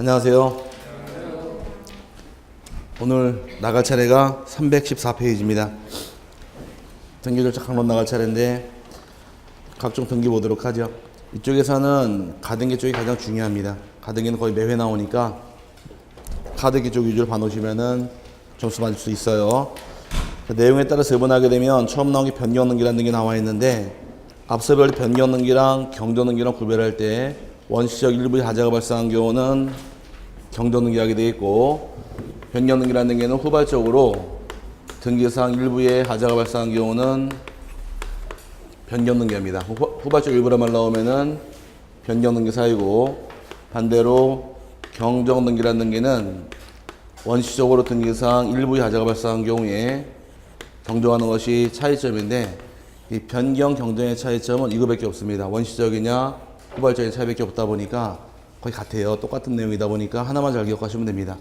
안녕하세요. 오늘 나갈 차례가 314페이지입니다. 등기절차 강론 나갈 차례인데 각종 등기 보도록 하죠. 이쪽에서는 가등기 쪽이 가장 중요합니다. 가등기는 거의 매회 나오니까 가등기 쪽 위주로 봐놓으시면은 점수 맞을 수 있어요. 내용에 따라 세분하게 되면 처음 나온 게 변경 등기라는 등기 나와 있는데 앞서 별 변경 등기랑 경정 등기랑 구별할 때 원시적 일부의 하자가 발생한 경우는 경정 등기하게 되어 있고 변경 등기라는 등기는 후발적으로 등기상 일부의 하자가 발생한 경우는 변경 등기합니다. 후발적 일부란 말 나오면은 변경 등기 사유고 반대로 경정 등기라는 등기는 원시적으로 등기상 일부의 하자가 발생한 경우에 경정하는 것이 차이점인데 이 변경 경정의 차이점은 이거밖에 없습니다. 원시적이냐 후발적인 차이밖에 없다 보니까 거의 같아요. 똑같은 내용이다 보니까 하나만 잘 기억하시면 됩니다.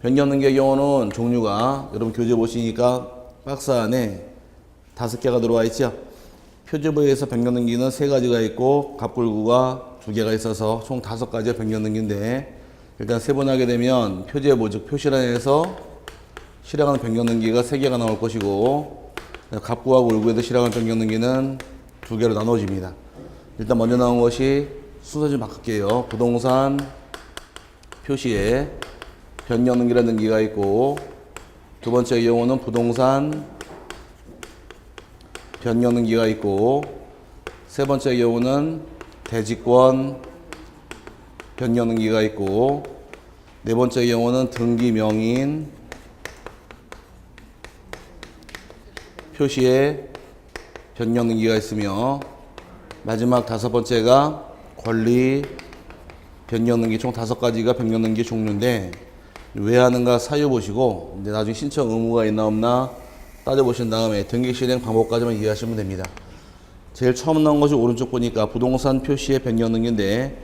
변경 등기의 경우는 종류가 여러분 교재 보시니까 박스 안에 5개가 들어와 있죠. 표제부에서 변경 등기는 3가지가 있고 갑굴구가 2개가 있어서 총 5가지의 변경 등기인데 일단 세분하게 되면 표제부 즉 표시란에서 실행하는 변경 등기가 3개가 나올 것이고 갑구와 굴구에서 실행하는 변경 등기는 2개로 나눠집니다. 일단 먼저 나온 것이 순서 좀 바꿀게요. 부동산 표시에 변경 등기라는 등기가 있고 두 번째 경우는 부동산 변경 등기가 있고 세 번째 경우는 대지권 변경 등기가 있고 네 번째 경우는 등기 명인 표시에 변경 등기가 있으며 마지막 5번째가 권리 변경 등기 총 5가지가 변경 등기 종류인데 왜 하는가 사유 보시고 이제 나중에 신청 의무가 있나 없나 따져보신 다음에 등기 실행 방법까지만 이해하시면 됩니다. 제일 처음 나온 것이 오른쪽 보니까 부동산 표시의 변경 등기인데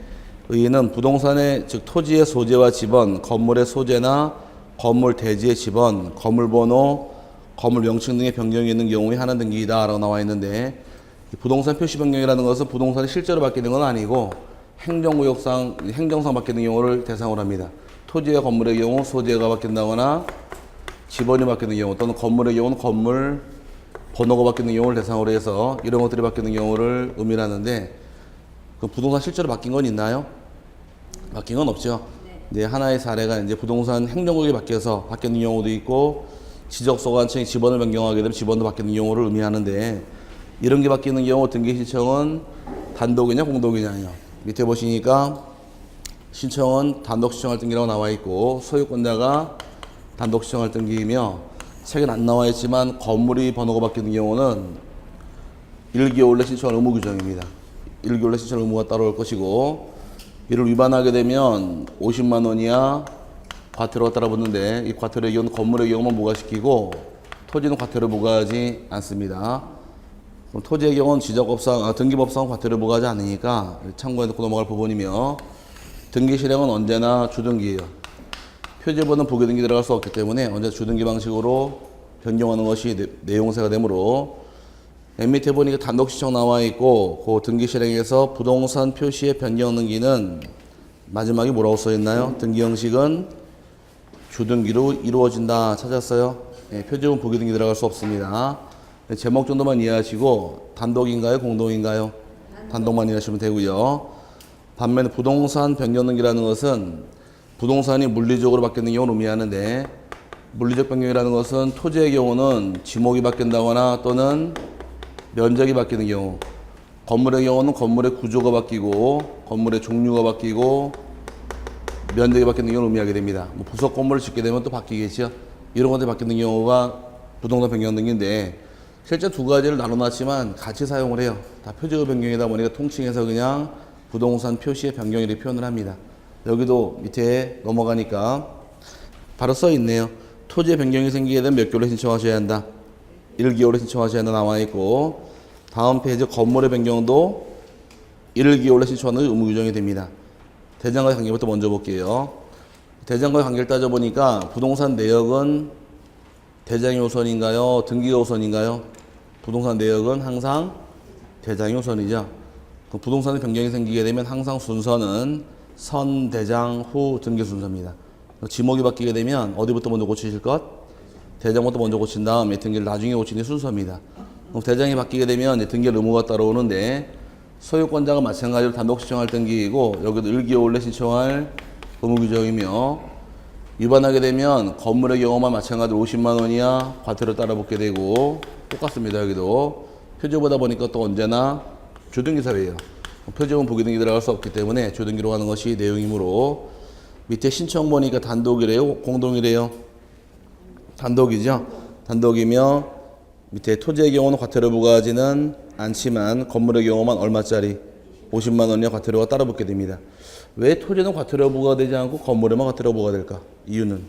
의의는 부동산의 즉 토지의 소재와 지번, 건물의 소재나 건물 대지의 지번, 건물 번호, 건물 명칭 등의 변경이 있는 경우에 하는 등기이다 라고 나와 있는데 부동산 표시 변경이라는 것은 부동산이 실제로 바뀌는 건 아니고 행정구역상, 행정상 바뀌는 경우를 대상으로 합니다. 토지와 건물의 경우 소재가 바뀐다거나 지번이 바뀌는 경우 또는 건물의 경우는 건물 번호가 바뀌는 경우를 대상으로 해서 이런 것들이 바뀌는 경우를 의미하는데 그 부동산 실제로 바뀐 건 있나요? 바뀐 건 없죠. 네. 하나의 사례가 이제 부동산 행정구역이 바뀌어서 바뀌는 경우도 있고 지적소관청이 지번을 변경하게 되면 지번도 바뀌는 경우를 의미하는데 이런 게 바뀌는 경우 등기 신청은 단독이냐 공동이냐요. 밑에 보시니까 신청은 단독 신청할 등기라고 나와 있고 소유권자가 단독 신청할 등기이며 책은 안 나와 있지만 건물이 번호가 바뀌는 경우는 1개월 내 신청할 의무 규정입니다. 1개월 내 신청 의무가 따라올 것이고 이를 위반하게 되면 50만 원이야 과태료가 따라붙는데 이 과태료의 경우는 건물의 경우만 부과시키고 토지는 과태료 부과하지 않습니다. 그럼 토지의 경우는 지적법상, 등기법상 과태료 부과하지 않으니까 참고해 놓고 넘어갈 부분이며 등기 실행은 언제나 주등기예요. 표제부는 부기등기 들어갈 수 없기 때문에 언제 주등기 방식으로 변경하는 것이 내용세가 되므로 맨 밑에 보니까 단독 신청 나와 있고 그 등기 실행에서 부동산 표시의 변경 등기는 마지막에 뭐라고 써 있나요? 등기 형식은 주등기로 이루어진다 찾았어요? 네, 표제부는 부기등기 들어갈 수 없습니다. 제목 정도만 이해하시고 단독인가요? 공동인가요? 단독만 이해하시면 되고요. 반면에 부동산 변경 등기라는 것은 부동산이 물리적으로 바뀌는 경우를 의미하는데 물리적 변경이라는 것은 토지의 경우는 지목이 바뀐다거나 또는 면적이 바뀌는 경우 건물의 경우는 건물의 구조가 바뀌고 건물의 종류가 바뀌고 면적이 바뀌는 경우를 의미하게 됩니다. 뭐 부속 건물을 짓게 되면 또 바뀌겠죠. 이런 것들이 바뀌는 경우가 부동산 변경 등기인데 실제 두 가지를 나눠놨지만 같이 사용을 해요. 다 표제의 변경이다 보니까 통칭해서 그냥 부동산 표시의 변경이라고 표현을 합니다. 여기도 밑에 넘어가니까 바로 써 있네요. 토지의 변경이 생기게 되면 몇 개월에 신청하셔야 한다. 1개월에 신청하셔야 한다 나와 있고 다음 페이지 건물의 변경도 1개월에 신청하는 의무 규정이 됩니다. 대장과의 관계부터 먼저 볼게요. 대장과의 관계를 따져보니까 부동산 내역은 대장이 우선인가요? 등기가 우선인가요? 부동산 내역은 항상 대장이 우선이죠. 부동산의 변경이 생기게 되면 항상 순서는 선, 대장, 후 등기 순서입니다. 지목이 바뀌게 되면 어디부터 먼저 고치실 것? 대장부터 먼저 고친 다음에 등기를 나중에 고치는 순서입니다. 그럼 대장이 바뀌게 되면 이제 등기 의무가 따라오는데 소유권자가 마찬가지로 단독 신청할 등기이고 여기도 1개월 내 신청할 의무 규정이며 위반하게 되면 건물의 경우만 마찬가지로 50만 원이야 과태료 따라붙게 되고 똑같습니다. 여기도 표지보다 보니까 또 언제나 주등기 사회예요. 표지는 부기등기 들어갈 수 없기 때문에 주등기로 가는 것이 내용이므로 밑에 신청 보니까 단독이래요? 공동이래요? 단독이죠? 단독이며 밑에 토지의 경우는 과태료 부과하지는 않지만 건물의 경우만 얼마짜리? 50만 원이요 과태료가 따라붙게 됩니다. 왜 토지는 과태료 부과되지 않고 건물에만 과태료 부과될까? 이유는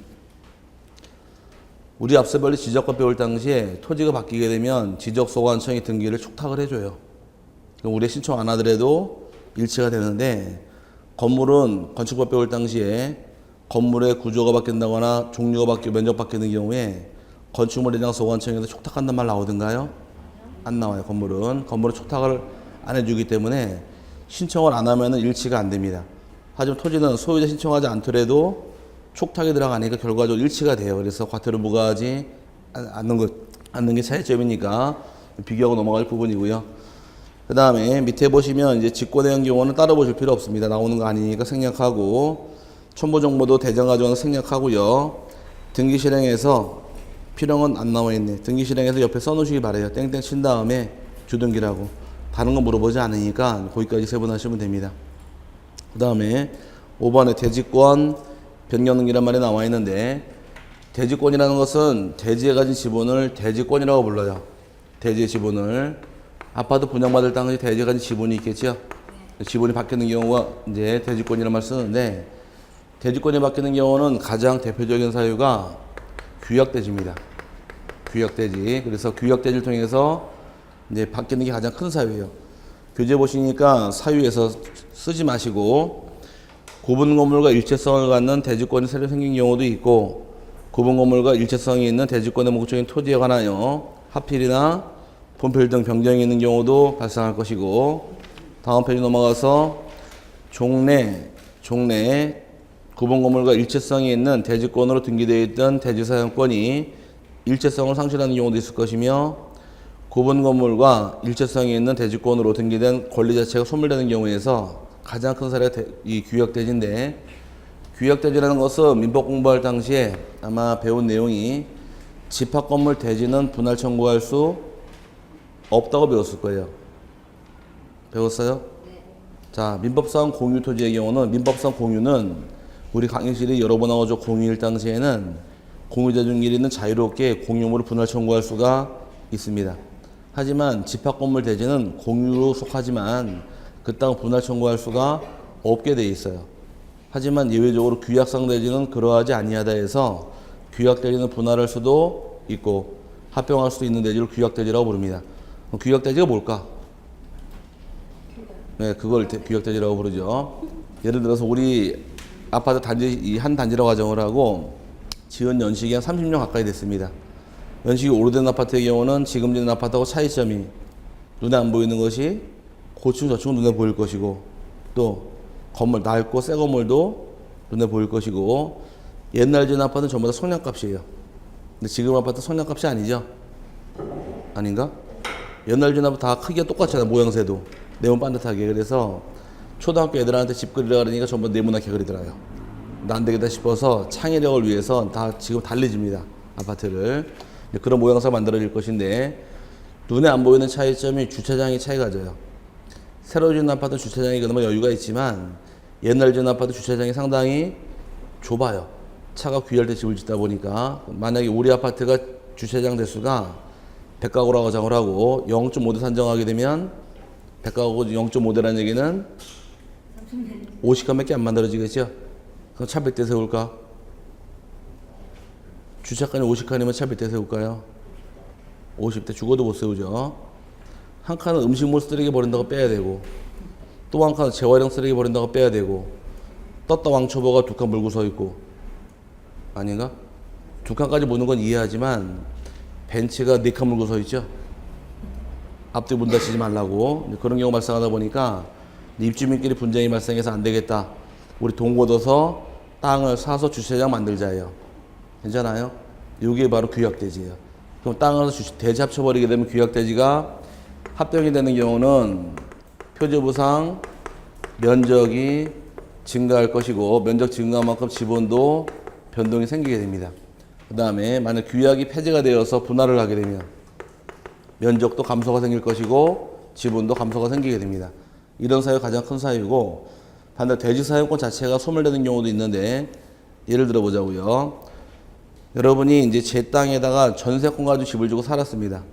우리 앞서 별리 지적과 배울 당시에 토지가 바뀌게 되면 지적소관청이 등기를 촉탁을 해줘요. 그럼 우리 신청 안 하더라도 일치가 되는데 건물은 건축법 배울 당시에 건물의 구조가 바뀐다거나 종류가 바뀌고 면적 바뀌는 경우에 건축물 대장 소관청에서 촉탁한단 말 나오던가요? 안 나와요. 건물은 촉탁을 안 해주기 때문에 신청을 안 하면 일치가 안 됩니다. 하지만 토지는 소유자 신청하지 않더라도 촉탁이 들어가니까 결과적으로 일치가 돼요. 그래서 과태료 부과하지 않는 게 차이점이니까 비교하고 넘어갈 부분이고요. 그 다음에 밑에 보시면 이제 직권에 대한 경우는 따로 보실 필요 없습니다. 나오는 거 아니니까 생략하고 첨부 정보도 대장 가져와서 생략하고요. 등기 실행에서 필요한 건 안 나와 있네. 등기 실행에서 옆에 써놓으시기 바래요. 땡땡 친 다음에 주등기라고. 다른 거 물어보지 않으니까 거기까지 세분하시면 됩니다. 그 다음에 5번에 대지권 변경등기란 말이 나와 있는데 대지권이라는 것은 대지에 가진 지분을 대지권이라고 불러요. 대지의 지분을 아파트 분양받을 당시 대지에 가진 지분이 있겠죠. 지분이 바뀌는 경우가 이제 대지권이라는 말 쓰는데 대지권이 바뀌는 경우는 가장 대표적인 사유가 규약대지입니다. 규약대지. 그래서 규약대지를 통해서 이제 바뀌는 게 가장 큰 사유예요. 교재 보시니까 사유에서 쓰지 마시고 구분 건물과 일체성을 갖는 대지권이 새로 생긴 경우도 있고 구분 건물과 일체성이 있는 대지권의 목적인 토지에 관하여 하필이나 분필 등 변경이 있는 경우도 발생할 것이고 다음 페이지 넘어가서 종래 구분 건물과 일체성이 있는 대지권으로 등기되어 있던 대지사용권이 일체성을 상실하는 경우도 있을 것이며 구분 건물과 일체성이 있는 대지권으로 등기된 권리 자체가 소멸되는 경우에서 가장 큰 사례가 이 규약대지인데 규약대지라는 것은 민법 공부할 당시에 아마 배운 내용이 집합건물 대지는 분할 청구할 수 없다고 배웠을 거예요. 배웠어요? 네. 자, 민법상 공유 토지의 경우는 민법상 공유는 우리 강의실이 여러 번 나오죠. 공유일 당시에는 공유자 중끼리는 자유롭게 공유물을 분할 청구할 수가 있습니다. 하지만 집합건물 대지는 공유로 속하지만 그땅 분할 청구할 수가 없게 돼 있어요. 하지만 예외적으로 규약상 대지는 그러하지 아니하다 해서 규약대지는 분할할 수도 있고 합병할 수도 있는 대지를 규약대지라고 부릅니다. 그럼 규약대지가 뭘까? 네, 그걸 규약대지라고 부르죠. 예를 들어서 우리 아파트 단지 이 한 단지로 가정을 하고 지은 연식이 한 30년 가까이 됐습니다. 연식이 오래된 아파트의 경우는 지금 짓는 아파트하고 차이점이 눈에 안 보이는 것이 고층 저층은 눈에 보일 것이고 또 건물 낡고 새 건물도 눈에 보일 것이고 옛날 지은 아파트는 전부 다 성량값이에요. 근데 지금 아파트 성량값이 아니죠? 아닌가? 옛날 지은 아파트 다 크기가 똑같잖아요. 모양새도 네모 반듯하게. 그래서 초등학교 애들한테 집 그리라 그러니까 전부 네모나게 그리더라고요. 안 되겠다 싶어서 창의력을 위해서 다 지금 달리집니다. 아파트를. 그런 모양새가 만들어질 것인데 눈에 안 보이는 차이점이 주차장이 차이가 져요. 새로 지은 아파트 주차장이 그나마 여유가 있지만 옛날 지은 아파트 주차장이 상당히 좁아요. 차가 귀할 때 집을 짓다 보니까 만약에 우리 아파트가 주차장 대수가 100가구라고 가정을 하고 0.5대 산정하게 되면 100가구 0.5대라는 얘기는 50칸밖에 안 만들어지겠죠? 그럼 차 몇 대 세울까? 주차칸이 50칸이면 차 몇 대 세울까요? 50대 죽어도 못 세우죠. 한 칸은 음식물 쓰레기 버린다고 빼야 되고 또 한 칸은 재활용 쓰레기 버린다고 빼야 되고 떴다 왕초보가 2칸 물고 서 있고 아닌가? 2칸까지 모는 건 이해하지만 벤츠가 4칸 물고 서 있죠. 앞뒤 문 닫히지 말라고. 그런 경우 발생하다 보니까 입주민끼리 분쟁이 발생해서 안 되겠다. 우리 돈 걷어서 땅을 사서 주차장 만들자예요. 괜찮아요? 이게 바로 규약대지예요. 그럼 땅을 대지 합쳐버리게 되면 규약대지가 합병이 되는 경우는 표지부상 면적이 증가할 것이고 면적 증가한 만큼 지분도 변동이 생기게 됩니다. 그 다음에 만약 규약이 폐지가 되어서 분할을 하게 되면 면적도 감소가 생길 것이고 지분도 감소가 생기게 됩니다. 이런 사유가 가장 큰 사유고 반대로 대지 사용권 자체가 소멸되는 경우도 있는데 예를 들어 보자고요. 여러분이 이제 제 땅에다가 전세권 가지고 집을 주고 살았습니다.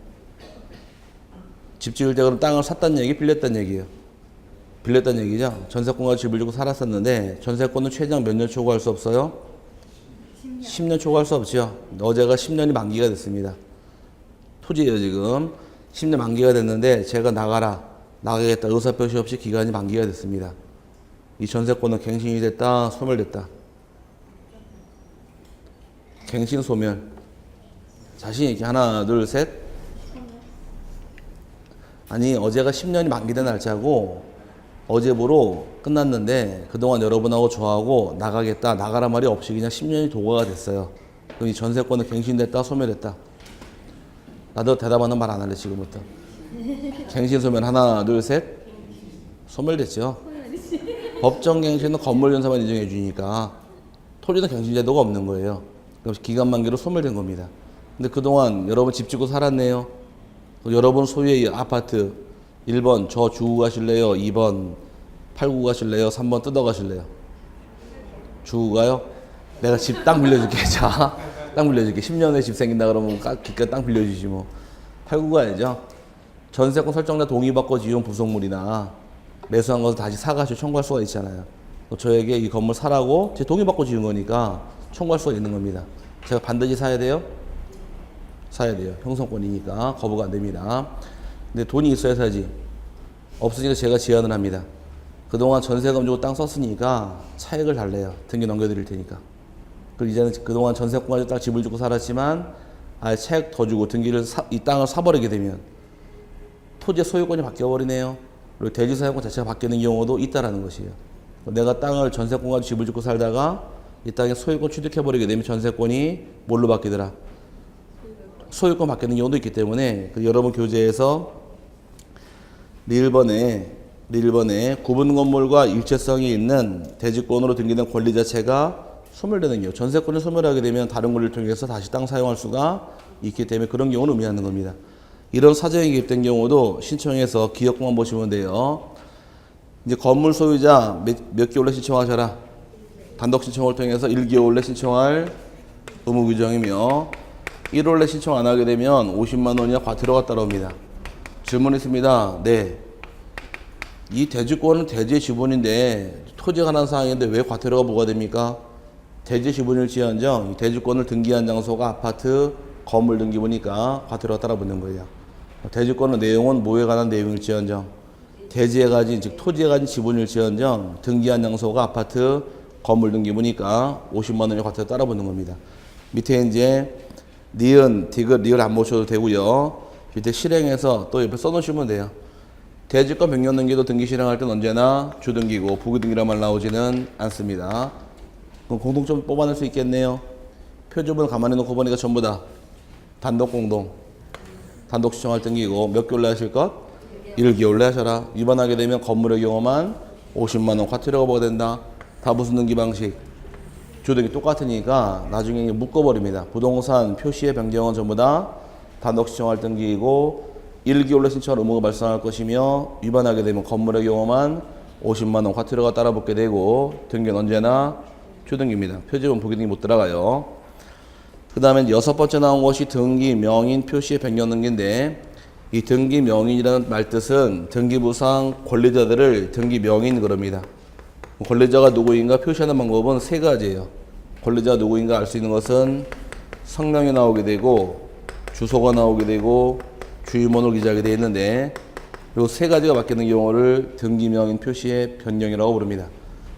집 지을 때 그럼 땅을 샀다는 얘기, 빌렸다는 얘기예요. 빌렸다는 얘기죠. 전세권 가지고 집을 주고 살았었는데 전세권은 최장 몇 년 초과할 수 없어요? 10년 초과할 수 없죠. 어제가 10년이 만기가 됐습니다. 토지예요 지금. 10년 만기가 됐는데 제가 나가겠다 의사표시 없이 기간이 만기가 됐습니다. 이 전세권은 갱신이 됐다, 소멸됐다. 갱신, 소멸. 자신 있게 하나, 둘, 셋. 아니 어제가 10년이 만기된 날짜고 어제부로 끝났는데 그동안 여러분하고 저하고 나가겠다, 나가란 말이 없이 그냥 10년이 도과가 됐어요. 그럼 이 전세권은 갱신됐다, 소멸됐다. 나도 대답하는 말 안 할래 지금부터. 갱신, 소멸 하나, 둘, 셋. 소멸됐죠. 법정 갱신은 건물 전사만 인정해 주니까 토지는 갱신 제도가 없는 거예요. 그럼 기간 만기로 소멸된 겁니다. 근데 그동안 여러분 집 짓고 살았네요. 여러분 소유의 아파트 1번 저 주고 가실래요? 2번 팔고 가실래요? 3번 뜯어 가실래요? 주고 가요? 내가 집 땅 빌려줄게. 자, 땅 빌려줄게. 10년에 집 생긴다 그러면 기껏 땅 빌려주지 뭐. 팔고 가야죠. 전세권 설정자 동의받고 지은 부속물이나 매수한 것을 다시 사가지고 청구할 수가 있잖아요. 저에게 이 건물 사라고 제 동의받고 지은 거니까 청구할 수가 있는 겁니다. 제가 반드시 사야 돼요? 사야 돼요. 형성권이니까 거부가 안 됩니다. 근데 돈이 있어야 사지. 없으니까 제가 제안을 합니다. 그동안 전세금 주고 땅 썼으니까 차액을 달래요. 등기 넘겨드릴 테니까. 그리고 이제는 그동안 전세권 가지고 딱 집을 주고 살았지만 아예 차액 더 주고 이 땅을 사버리게 되면 토지의 소유권이 바뀌어버리네요. 그리고 대지 사용권 자체가 바뀌는 경우도 있다라는 것이에요. 내가 땅을 전세권 가지고 집을 짓고 살다가 이 땅에 소유권 취득해버리게 되면 전세권이 뭘로 바뀌더라? 소유권 바뀌는 경우도 있기 때문에 여러분 교재에서 리1번에 구분 건물과 일체성이 있는 대지권으로 등기된 권리 자체가 소멸되는 경우, 전세권을 소멸하게 되면 다른 권리를 통해서 다시 땅 사용할 수가 있기 때문에 그런 경우를 의미하는 겁니다. 이런 사정이 개입된 경우도 신청해서 기억만 보시면 돼요. 이제 건물 소유자 몇 개월 내 신청하셔라. 단독 신청을 통해서 1개월 내 신청할 의무 규정이며 1월 내 신청 안 하게 되면 50만 원이나 과태료가 따라옵니다. 질문 있습니다. 네. 이 대지권은 대지의 지분인데 토지에 관한 사항인데 왜 과태료가 부과됩니까? 대지 지분일지언정 이 대지권을 등기한 장소가 아파트 건물 등기부니까 과태료가 따라붙는 거예요. 대지권의 내용은 뭐에 관한 내용일지언정 대지에 가진 즉 토지에 가진 지분일지언정 등기한 장소가 아파트 건물 등기부니까 50만 원의 과태료 따라붙는 겁니다. 밑에 이제 니은, 디귿, 리을 안 보셔도 되고요. 밑에 실행해서 또 옆에 써놓으시면 돼요. 대지권 변경 등기도 등기 실행할 때는 언제나 주등기고 부기등기란 말 나오지는 않습니다. 그럼 공통점 뽑아낼 수 있겠네요. 표준을 가만히 놓고 보니까 전부 다 단독 공동, 단독 시청할 등기고 몇 개월 내 하실 것? 1개월 내 하셔라. 위반하게 되면 건물의 경우만 50만 원 과태료가 부과된다. 다 무슨 등기 방식? 주등기 똑같으니까 나중에 묶어버립니다. 부동산 표시의 변경은 전부 다 단독 시청할 등기이고 1개월 내 신청할 의무가 발생할 것이며 위반하게 되면 건물의 경우만 50만 원 과태료가 따라붙게 되고 등기는 언제나 주등기입니다. 표지본 부기등기 못 들어가요. 그 다음에 6번째 나온 것이 등기 명인 표시의 변경 등기인데 이 등기 명인이라는 말뜻은 등기부상 권리자들을 등기 명인 그럽니다. 권리자가 누구인가 표시하는 방법은 세 가지예요. 권리자가 누구인가 알 수 있는 것은 성명이 나오게 되고 주소가 나오게 되고 주유번호를 기재하게 되어 있는데 이 세 가지가 바뀌는 경우를 등기명인 표시의 변경이라고 부릅니다.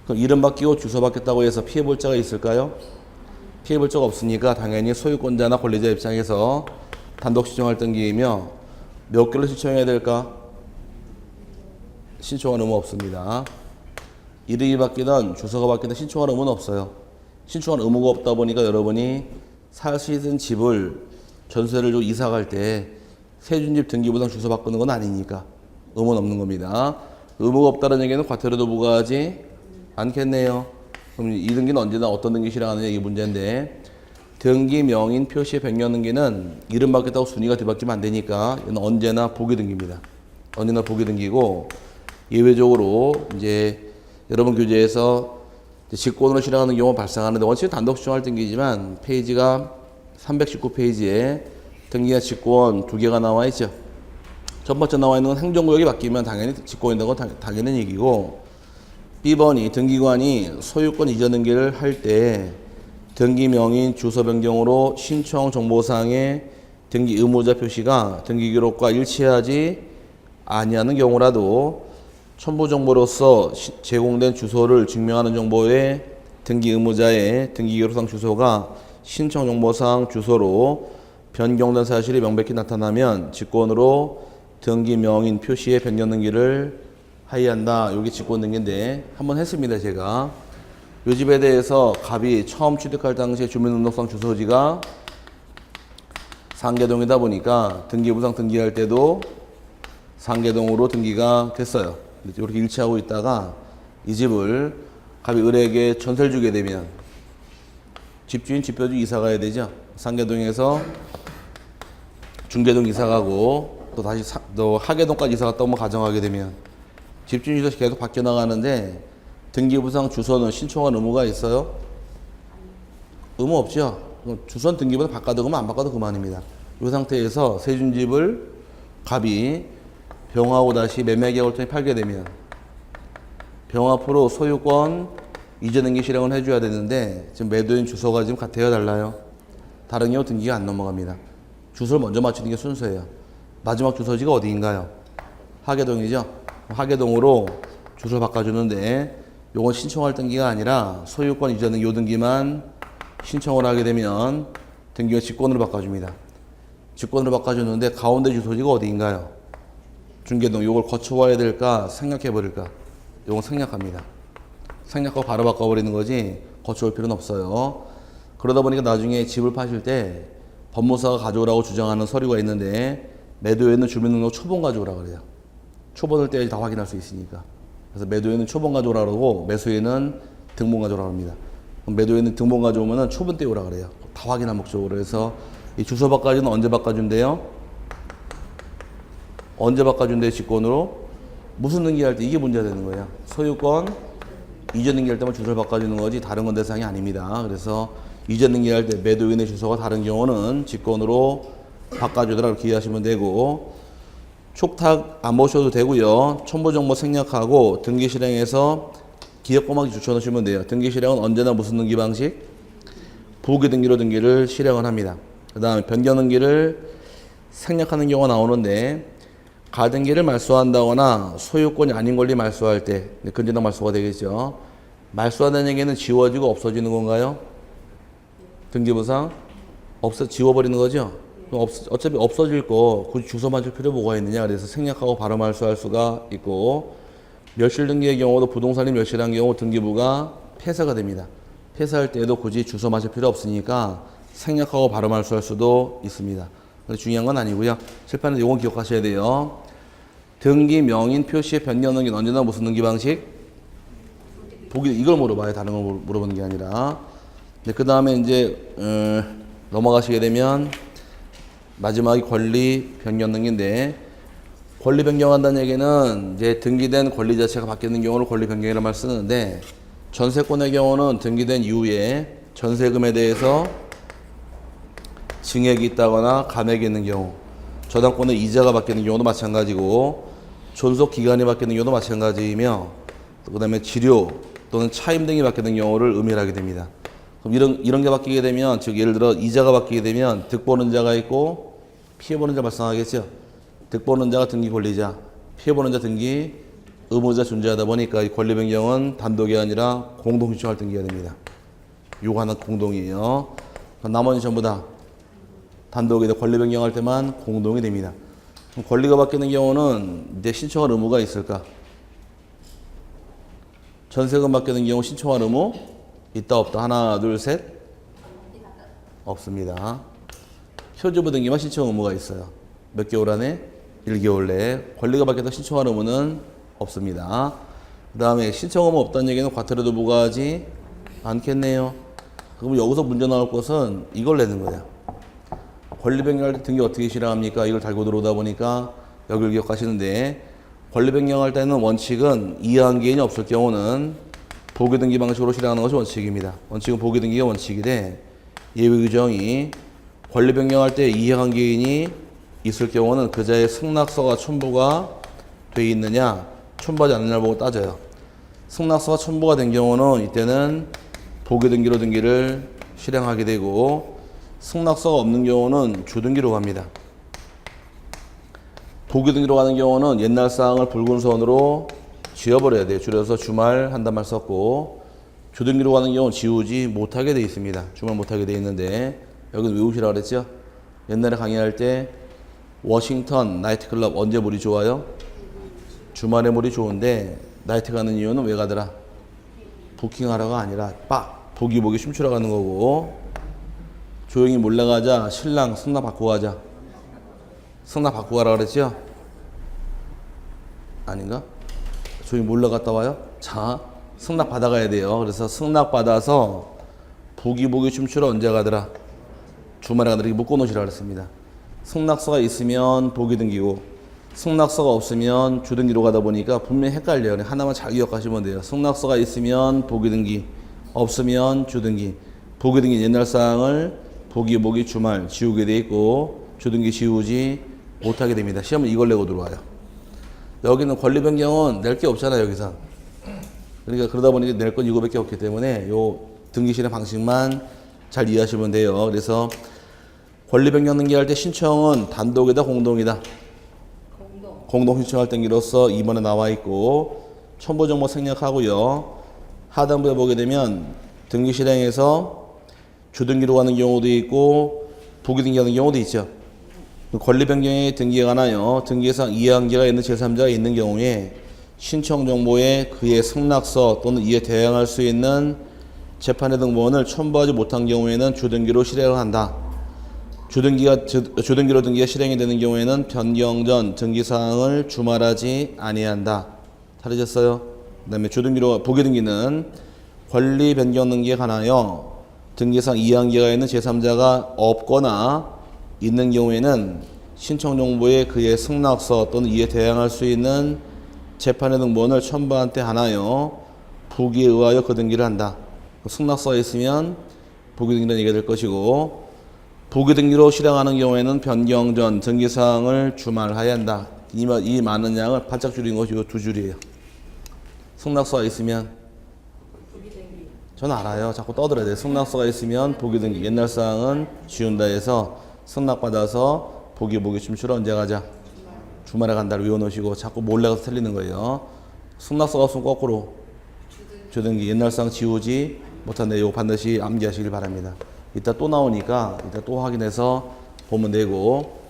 그럼 이름 바뀌고 주소 바뀌었다고 해서 피해볼 자가 있을까요? 피해볼 자가 없으니까 당연히 소유권자나 권리자 입장에서 단독 신청할 등기이며 몇 개를 신청해야 될까? 신청할 의무 없습니다. 이름이 바뀌든 주소가 바뀌든 신청할 의무는 없어요. 신청할 의무가 없다 보니까 여러분이 사시던 집을 전세를 주고 이사 갈 때 세준집 등기부상 주소 바꾸는 건 아니니까 의무는 없는 겁니다. 의무가 없다는 얘기는 과태료도 부과하지 않겠네요. 그럼 이 등기는 언제나 어떤 등기 실행하느냐 이게 문제인데, 등기 명인 표시의 변경 등기는 이름 바뀌었다고 순위가 뒤바뀌면 안 되니까 이건 언제나 보기 등기입니다. 언제나 보기 등기고, 예외적으로 이제 여러분 교재에서 직권으로 실행하는 경우가 발생하는데 원칙은 단독 신청할 등기지만 페이지가 319페이지에 등기와 직권 두 개가 나와 있죠. 첫 번째 나와 있는 건 행정구역이 바뀌면 당연히 직권이 되는 건 당연한 얘기고, B번이 등기관이 소유권 이전 등기를 할 때 등기 명인 주소 변경으로 신청 정보상의 등기 의무자 표시가 등기 기록과 일치하지 아니하는 경우라도 첨부 정보로서 제공된 주소를 증명하는 정보의 등기 의무자의 등기 기록상 주소가 신청 정보상 주소로 변경된 사실이 명백히 나타나면 직권으로 등기 명인 표시의 변경 등기를 하의한다. 여기 직권 등기인데 한번 했습니다. 제가 이 집에 대해서 갑이 처음 취득할 당시에 주민등록상 주소지가 상계동이다 보니까 등기부상 등기할 때도 상계동으로 등기가 됐어요. 이렇게 일치하고 있다가 이 집을 갑이 을에게 전세를 주게 되면 집주인 집배주 이사 가야 되죠. 상계동에서 중계동 이사 가고 또 다시 또 하계동까지 이사 갔다 오면 가정하게 되면 집주인 주소가 계속 바뀌어 나가는데 등기부상 주소는 신청할 의무가 있어요? 의무 없죠. 주소는 등기부상 바꿔도 그만 안 바꿔도 그만입니다. 이 상태에서 세준집을 갑이 병하고 다시 매매 계약을 통해 팔게 되면 병 앞으로 소유권 이전 등기 실행을 해줘야 되는데 지금 매도인 주소가 지금 같아요, 달라요? 다른 경우 등기가 안 넘어갑니다. 주소를 먼저 맞추는 게 순서예요. 마지막 주소지가 어디인가요? 하계동이죠. 하계동으로 주소를 바꿔주는데 요건 신청할 등기가 아니라 소유권 이전 등기 요 등기만 신청을 하게 되면 등기가 직권으로 바꿔줍니다. 직권으로 바꿔주는데 가운데 주소지가 어디인가요? 중계동. 요걸 거쳐와야 될까 생략해버릴까? 요건 생략합니다. 생략하고 바로 바꿔버리는 거지 거쳐올 필요는 없어요. 그러다 보니까 나중에 집을 파실 때 법무사가 가져오라고 주장하는 서류가 있는데 매도에는 주민등록 초본 가져오라고 그래요. 초본을 떼야지 다 확인할 수 있으니까. 그래서 매도에는 초본 가져오라고 그러고 매수에는 등본 가져오라고 합니다. 매도에는 등본 가져오면은 초본 떼오라 그래요. 다 확인할 목적으로 해서 이 주소 바꿔주는 언제 바꿔준대요? 언제 바꿔준대요? 직권으로? 무슨 등기할 때 이게 문제가 되는 거예요. 소유권 이전 등기할 때만 주소를 바꿔주는 거지 다른 건 대상이 아닙니다. 그래서 이전 등기할 때 매도인의 주소가 다른 경우는 직권으로 바꿔주더라 이렇게 이해하시면 되고, 촉탁 안 보셔도 되고요. 첨부정보 생략하고 등기 실행에서 기억 꼬막이 붙여놓으시면 돼요. 등기 실행은 언제나 무슨 등기 방식? 부기 등기로 등기를 실행을 합니다. 그 다음에 변경 등기를 생략하는 경우가 나오는데 가등기를 말소한다거나 소유권이 아닌 권리 말소할 때 근저당 말소가 되겠죠. 말소하는 얘기는 지워지고 없어지는 건가요? 등기부상 지워버리는 거죠. 어차피 없어질 거 굳이 주소 맞출 필요 뭐가 있느냐. 그래서 생략하고 바로 말소할 수가 있고, 멸실 등기의 경우도 부동산이 멸실한 경우 등기부가 폐쇄가 됩니다. 폐쇄할 때에도 굳이 주소 맞출 필요 없으니까 생략하고 바로 말소할 수도 있습니다. 근데 중요한 건 아니고요. 칠판에서 이건 기억하셔야 돼요. 등기 명인 표시의 변경 등기는 언제나 무슨 등기 방식? 보기 이걸 물어봐요. 다른 걸 물어보는 게 아니라. 그 다음에 이제 넘어가시게 되면 마지막이 권리 변경 등기인데, 권리 변경한다는 얘기는 이제 등기된 권리 자체가 바뀌는 경우를 권리 변경이라는 말을 쓰는데, 전세권의 경우는 등기된 이후에 전세금에 대해서 증액이 있다거나 감액이 있는 경우, 저당권의 이자가 바뀌는 경우도 마찬가지고, 존속 기간이 바뀌는 경우도 마찬가지이며, 그 다음에 지료 또는 차임 등이 바뀌는 경우를 의미하게 됩니다. 그럼 이런 게 바뀌게 되면, 즉 예를 들어 이자가 바뀌게 되면 득보는 자가 있고 피해보는 자가 발생하겠죠. 득보는 자가 등기 권리자, 피해보는 자 등기 의무자 존재하다 보니까 이 권리 변경은 단독이 아니라 공동 신청할 등기가 됩니다. 요거 하나 공동이에요. 나머지 전부 다 단독이다. 권리 변경할 때만 공동이 됩니다. 그럼 권리가 바뀌는 경우는 이제 신청할 의무가 있을까? 전세금 받게 된 경우 신청할 의무 있다 없다. 하나 둘 셋. 없습니다. 표주부 등기만 신청 의무가 있어요. 몇 개월 안에? 1개월 내에. 권리가 바뀌어서 신청할 의무는 없습니다. 그 다음에 신청 의무 없다는 얘기는 과태료도 부과하지 않겠네요. 그럼 여기서 문제 나올 것은 이걸 내는 거예요. 권리 변경할 때 등기 어떻게 실행합니까? 이걸 달고 들어오다 보니까 여기를 기억하시는데, 권리 변경할 때는 원칙은 이해한계인이 없을 경우는 보기 등기 방식으로 실행하는 것이 원칙입니다. 원칙은 보기 등기가 원칙이래. 예외 규정이 권리 변경할 때 이해한계인이 있을 경우는 그자의 승낙서가 첨부가 돼 있느냐, 첨부하지 않느냐를 보고 따져요. 승낙서가 첨부가 된 경우는 이때는 보기 등기로 등기를 실행하게 되고, 승낙서가 없는 경우는 주등기로 갑니다. 보기 등기로 가는 경우는 옛날 사항을 붉은 선으로 지워버려야 돼요. 줄여서 주말 한단 말 썼고, 주등기로 가는 경우는 지우지 못하게 돼 있습니다. 주말 못하게 돼 있는데, 여기는 외우시라고 그랬죠? 옛날에 강의할 때 워싱턴 나이트클럽 언제 물이 좋아요? 주말에 물이 좋은데, 나이트 가는 이유는 왜 가더라? 부킹하러가 아니라 보기 춤추러 가는 거고, 조용히 몰래 가자. 신랑 승낙 받고 가자. 승낙 받고 가라 그랬죠? 아닌가? 조용히 몰래 갔다 와요? 자, 승낙 받아가야 돼요. 그래서 승낙 받아서 보기 춤추러 언제 가더라? 주말에 가더라. 이렇게 묶어놓으시라 그랬습니다. 승낙서가 있으면 보기 등기고, 승낙서가 없으면 주등기로 가다 보니까 분명히 헷갈려요. 하나만 잘 기억하시면 돼요. 승낙서가 있으면 보기 등기, 없으면 주등기. 보기 등기 옛날 사항을 보기 주말 지우게 돼 있고, 주등기 지우지 못하게 됩니다. 시험은 이걸 내고 들어와요. 여기는 권리 변경은 낼 게 없잖아요, 여기서. 그러니까 그러다 보니 낼 건 이거밖에 없기 때문에 요 등기 실행 방식만 잘 이해하시면 돼요. 그래서 권리 변경 등기할 때 신청은 단독이다, 공동이다? 공동 신청할 등기로서 2번에 나와 있고, 첨부 정보 생략하고요. 하단부에 보게 되면 등기 실행에서 주등기로 가는 경우도 있고 부기 등기하는 경우도 있죠. 권리 변경의 등기에 관하여 등기상 이해한계가 있는 제3자가 있는 경우에 신청 정보에 그의 승낙서 또는 이에 대항할 수 있는 재판의 등본을 첨부하지 못한 경우에는 주등기로 실행을 한다. 주등기로 등기가 실행이 되는 경우에는 변경 전 등기사항을 주말하지 아니한다. 다르셨어요? 그 다음에 보기 등기는 권리 변경 등기에 관하여 등기상 이해한계가 있는 제3자가 없거나 있는 경우에는 신청 정보에 그의 승낙서 또는 이에 대항할 수 있는 재판의 등본을 첨부한 때 하나요 부기에 의하여 그 등기를 한다. 승낙서가 있으면 부기 등기라는 얘기가 될 것이고, 부기 등기로 실행하는 경우에는 변경 전 등기사항을 주말하여야 한다. 이 많은 양을 바짝 줄인 것이 이 두 줄이에요. 승낙서가 있으면, 저는 알아요. 자꾸 떠들어야 돼요. 승낙서가 있으면 보기 등기. 옛날 사항은 지운다 해서 승낙받아서 보기 춤추러 언제 가자? 주말에 간다를 외워놓으시고 자꾸 몰래 가서 틀리는 거예요. 승낙서가 없으면 거꾸로 주등기. 옛날 사항 지우지 못한다. 이거 반드시 암기하시길 바랍니다. 이따 또 나오니까 이따 또 확인해서 보면 되고,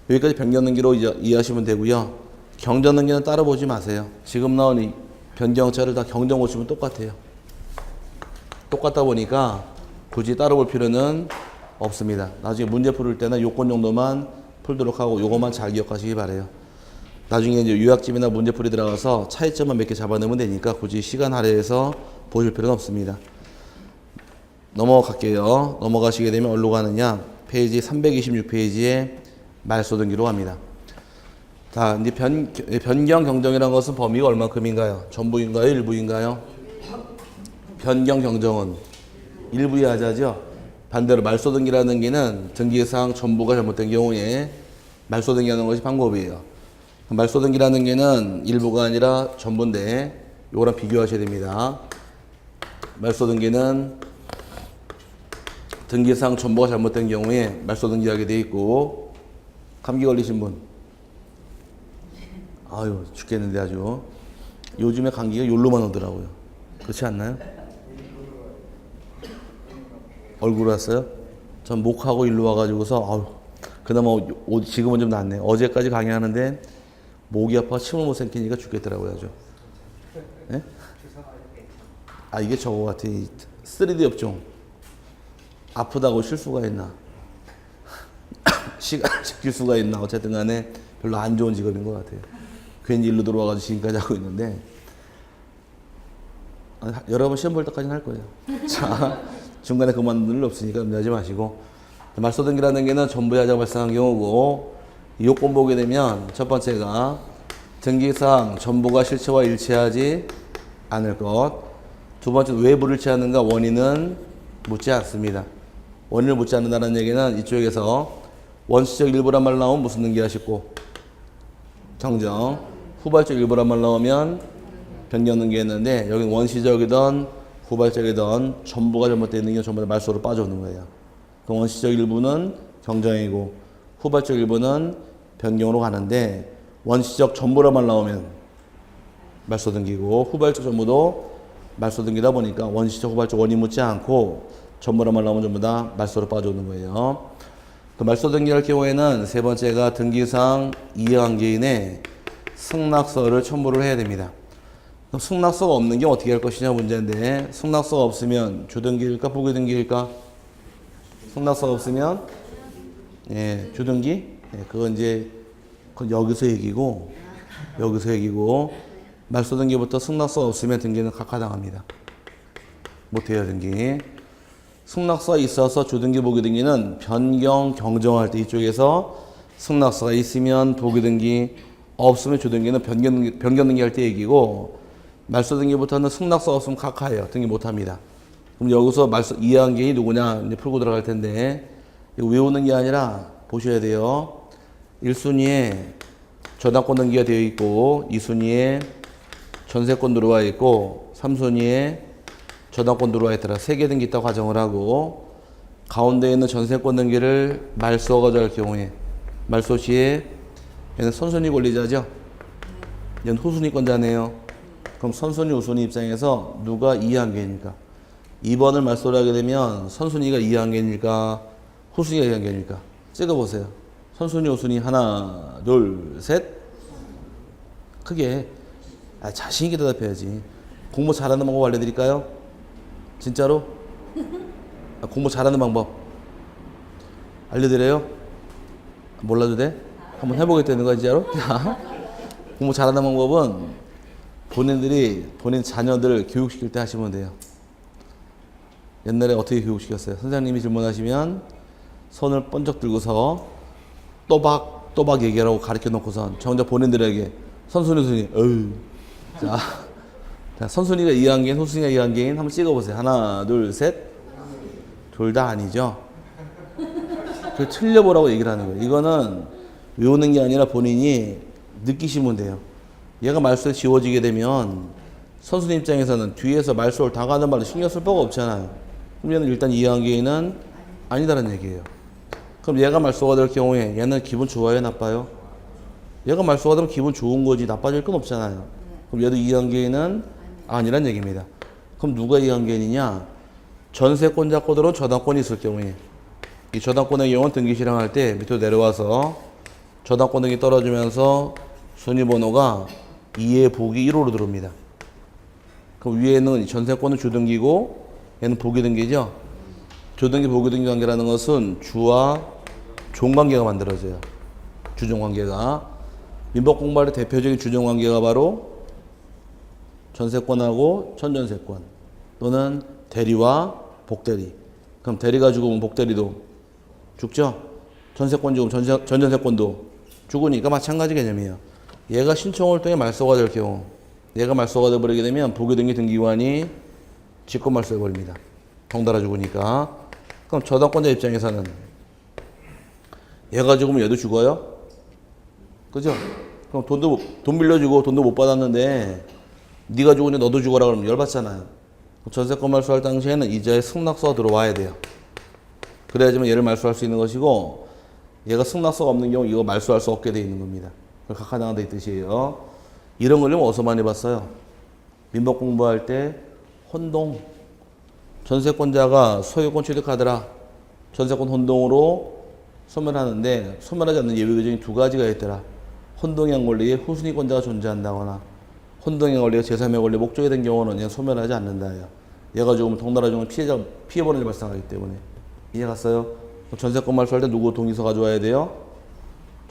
여기까지 변경 등기로 이해하시면 되고요. 경정 등기는 따로 보지 마세요. 지금 나온 이 변경자를 다 경정 보시면 똑같아요. 똑같다 보니까 굳이 따로 볼 필요는 없습니다. 나중에 문제 풀을 때는 요건 정도만 풀도록 하고 요것만 잘 기억하시기 바래요. 나중에 이제 요약집이나 문제풀이 들어가서 차이점만 몇 개 잡아내면 되니까 굳이 시간 할애해서 보실 필요는 없습니다. 넘어갈게요. 넘어가시게 되면 어디로 가느냐? 페이지 326페이지에 말소등기로 갑니다. 자, 이제 변경 경정이라는 것은 범위가 얼마큼인가요? 전부인가요? 일부인가요? 변경 경정은 일부에 하자죠. 반대로 말소등기라는 게는 등기사항 전부가 잘못된 경우에 말소등기하는 것이 방법이에요. 말소등기라는 게는 일부가 아니라 전부인데 요거랑 비교하셔야 됩니다. 말소등기는 등기사항 전부가 잘못된 경우에 말소등기하게 돼 있고, 감기 걸리신 분, 아유 죽겠는데 아주 요즘에 감기가 요로만 오더라고요. 그렇지 않나요? 얼굴 왔어요? 전 목하고 일로 와가지고서 아유 그나마 지금은 좀 낫네. 어제까지 강의하는데 목이 아파 침을 못 삼키니까 죽겠더라고요. 아주. 네? 아, 이게 저거 같아. 3D 업종. 아프다고 쉴 수가 있나? 시간 지킬 수가 있나? 어쨌든 간에 별로 안 좋은 직업인 것 같아요. 괜히 일로 들어와가지고 지금까지 하고 있는데. 여러분 시험 볼 때까지는 할 거예요. 자, 중간에 그만둘 일 없으니까 염려하지 마시고. 말소등기라는 게는 전부의 하자가 발생한 경우고, 이 요건 보게 되면 첫 번째가 등기상 전부가 실체와 일치하지 않을 것. 두 번째, 왜 불일치하는가? 원인은 묻지 않습니다. 원인을 묻지 않는다는 얘기는 이쪽에서 원시적 일부란 말 나오면 무슨 등기하시고 정정. 후발적 일부란 말 나오면 변경 등기했는데, 여기는 원시적이든 후발적이든 전부가 잘못되어 있는 게 전부 다 말소로 빠져오는 거예요. 그 원시적 일부는 경정이고 후발적 일부는 변경으로 가는데, 원시적 전부란 말 나오면 말소 등기고 후발적 전부도 말소 등기다 보니까 원시적 후발적 원인 묻지 않고 전부란 말 나오면 전부 다 말소로 빠져오는 거예요. 그 말소 등기할 경우에는 세 번째가 등기상 이해관계인의 승낙서를 첨부를 해야 됩니다. 그럼 승낙서가 없는 게 어떻게 할 것이냐 문제인데, 승낙서가 없으면 주등기일까 부기등기일까? 승낙서가 없으면 주등기? 그건 이제 그건 여기서 얘기고 말소 등기부터 승낙서가 없으면 등기는 각하당합니다. 못해요 등기. 승낙서가 있어서 주등기 부기등기는 변경 경정할 때 이쪽에서 승낙서가 있으면 부기등기, 없으면 주등기는 변경 등기 할 때 얘기고, 말소 등기부터는 승낙서가 없으면 각하예요. 등기 못합니다. 그럼 여기서 말소 이해관계인이 누구냐 이제 풀고 들어갈 텐데, 이거 외우는 게 아니라 보셔야 돼요. 1순위에 저당권 등기가 되어 있고, 2순위에 전세권 들어와 있고, 3순위에 저당권 들어와 있더라. 3개 등기 있다고 가정을 하고, 가운데 있는 전세권 등기를 말소가 될 경우에 말소 시에 얘는 선순위 권리자죠. 얘는 후순위권자네요. 그럼 선순위, 우순위 입장에서 누가 이해관계입니까? 2번을 말소를 하게 되면 선순위가 이해관계입니까? 후순위가 이해관계입니까? 찍어보세요. 선순위, 우순위 하나, 둘, 셋. 크게. 자신 있게 대답해야지. 공부 잘하는 방법 알려드릴까요? 진짜로? 공부 잘하는 방법 알려드려요? 몰라도 돼? 한번 해보겠다는 거야 진짜로? 공부 잘하는 방법은 본인 자녀들 교육시킬 때 하시면 돼요. 옛날에 어떻게 교육시켰어요? 선생님이 질문하시면 손을 번쩍 들고서 또박 얘기하라고 가르쳐 놓고선 정작 본인들에게 선순위 자, 선순위가 이해관계인, 후순위가 이해관계인 한번 찍어보세요. 하나, 둘, 셋. 둘 다 아니죠. 그 틀려보라고 얘기를 하는 거예요. 이거는 외우는 게 아니라 본인이 느끼시면 돼요. 얘가 말소에 지워지게 되면 선순위 입장에서는 뒤에서 말소를 당하는 말로 신경 쓸 바가 없잖아요. 그럼 얘는 일단 이해관계인은 아니다라는 얘기예요. 그럼 얘가 말소가 될 경우에 얘는 기분 좋아요, 나빠요? 얘가 말소가 되면 기분 좋은 거지 나빠질 건 없잖아요. 그럼 얘도 이해관계인은 아니란 얘기입니다. 그럼 누가 이해관계인이냐? 전세권자 거대로 저당권이 있을 경우에, 이 저당권의 경우는 등기 실행할 때 밑으로 내려와서 저당권 등기 떨어지면서 순위번호가 2의 보기 1호로 들어옵니다. 그럼 위에는 전세권은 주등기고 얘는 보기등기죠. 주등기 보기등기 관계라는 것은 주와 종관계가 만들어져요. 주종관계가. 민법 공부할 때 대표적인 주종관계가 바로 전세권하고 천전세권 또는 대리와 복대리. 그럼 대리가 죽으면 복대리도 죽죠. 전세권 죽으면 전전세권도 죽으니까 마찬가지 개념이에요. 얘가 신청을 통해 말소가 될 경우, 얘가 말소가 되어버리게 되면 보기등기 등기관이 직권 말소해버립니다. 덩달아 죽으니까. 그럼 저당권자 입장에서는 얘가 죽으면 얘도 죽어요? 그죠? 그럼 돈 빌려주고 돈도 못 받았는데 네가 죽으니 너도 죽어라 그러면 열받잖아요. 전세권 말소할 당시에는 이자에 승낙서가 들어와야 돼요. 그래야지만 얘를 말소할 수 있는 것이고, 얘가 승낙서가 없는 경우 이거 말소할 수 없게 돼 있는 겁니다. 그걸 각하당한다 이 뜻이에요. 이런 걸 어디서 많이 봤어요? 민법 공부할 때 혼동. 전세권자가 소유권 취득하더라. 전세권 혼동으로 소멸하는데 소멸하지 않는 예외 규정이 두 가지가 있더라. 혼동의 권리에 후순위권자가 존재한다거나 혼동의 권리가 제3의 권리 목적이 된 경우는 그냥 소멸하지 않는다예요. 얘가 죽으면 덩달아 죽으면 피해보는 일이 발생하기 때문에. 이해 갔어요? 전세권 말소할 때 누구 동의서 가져와야 돼요?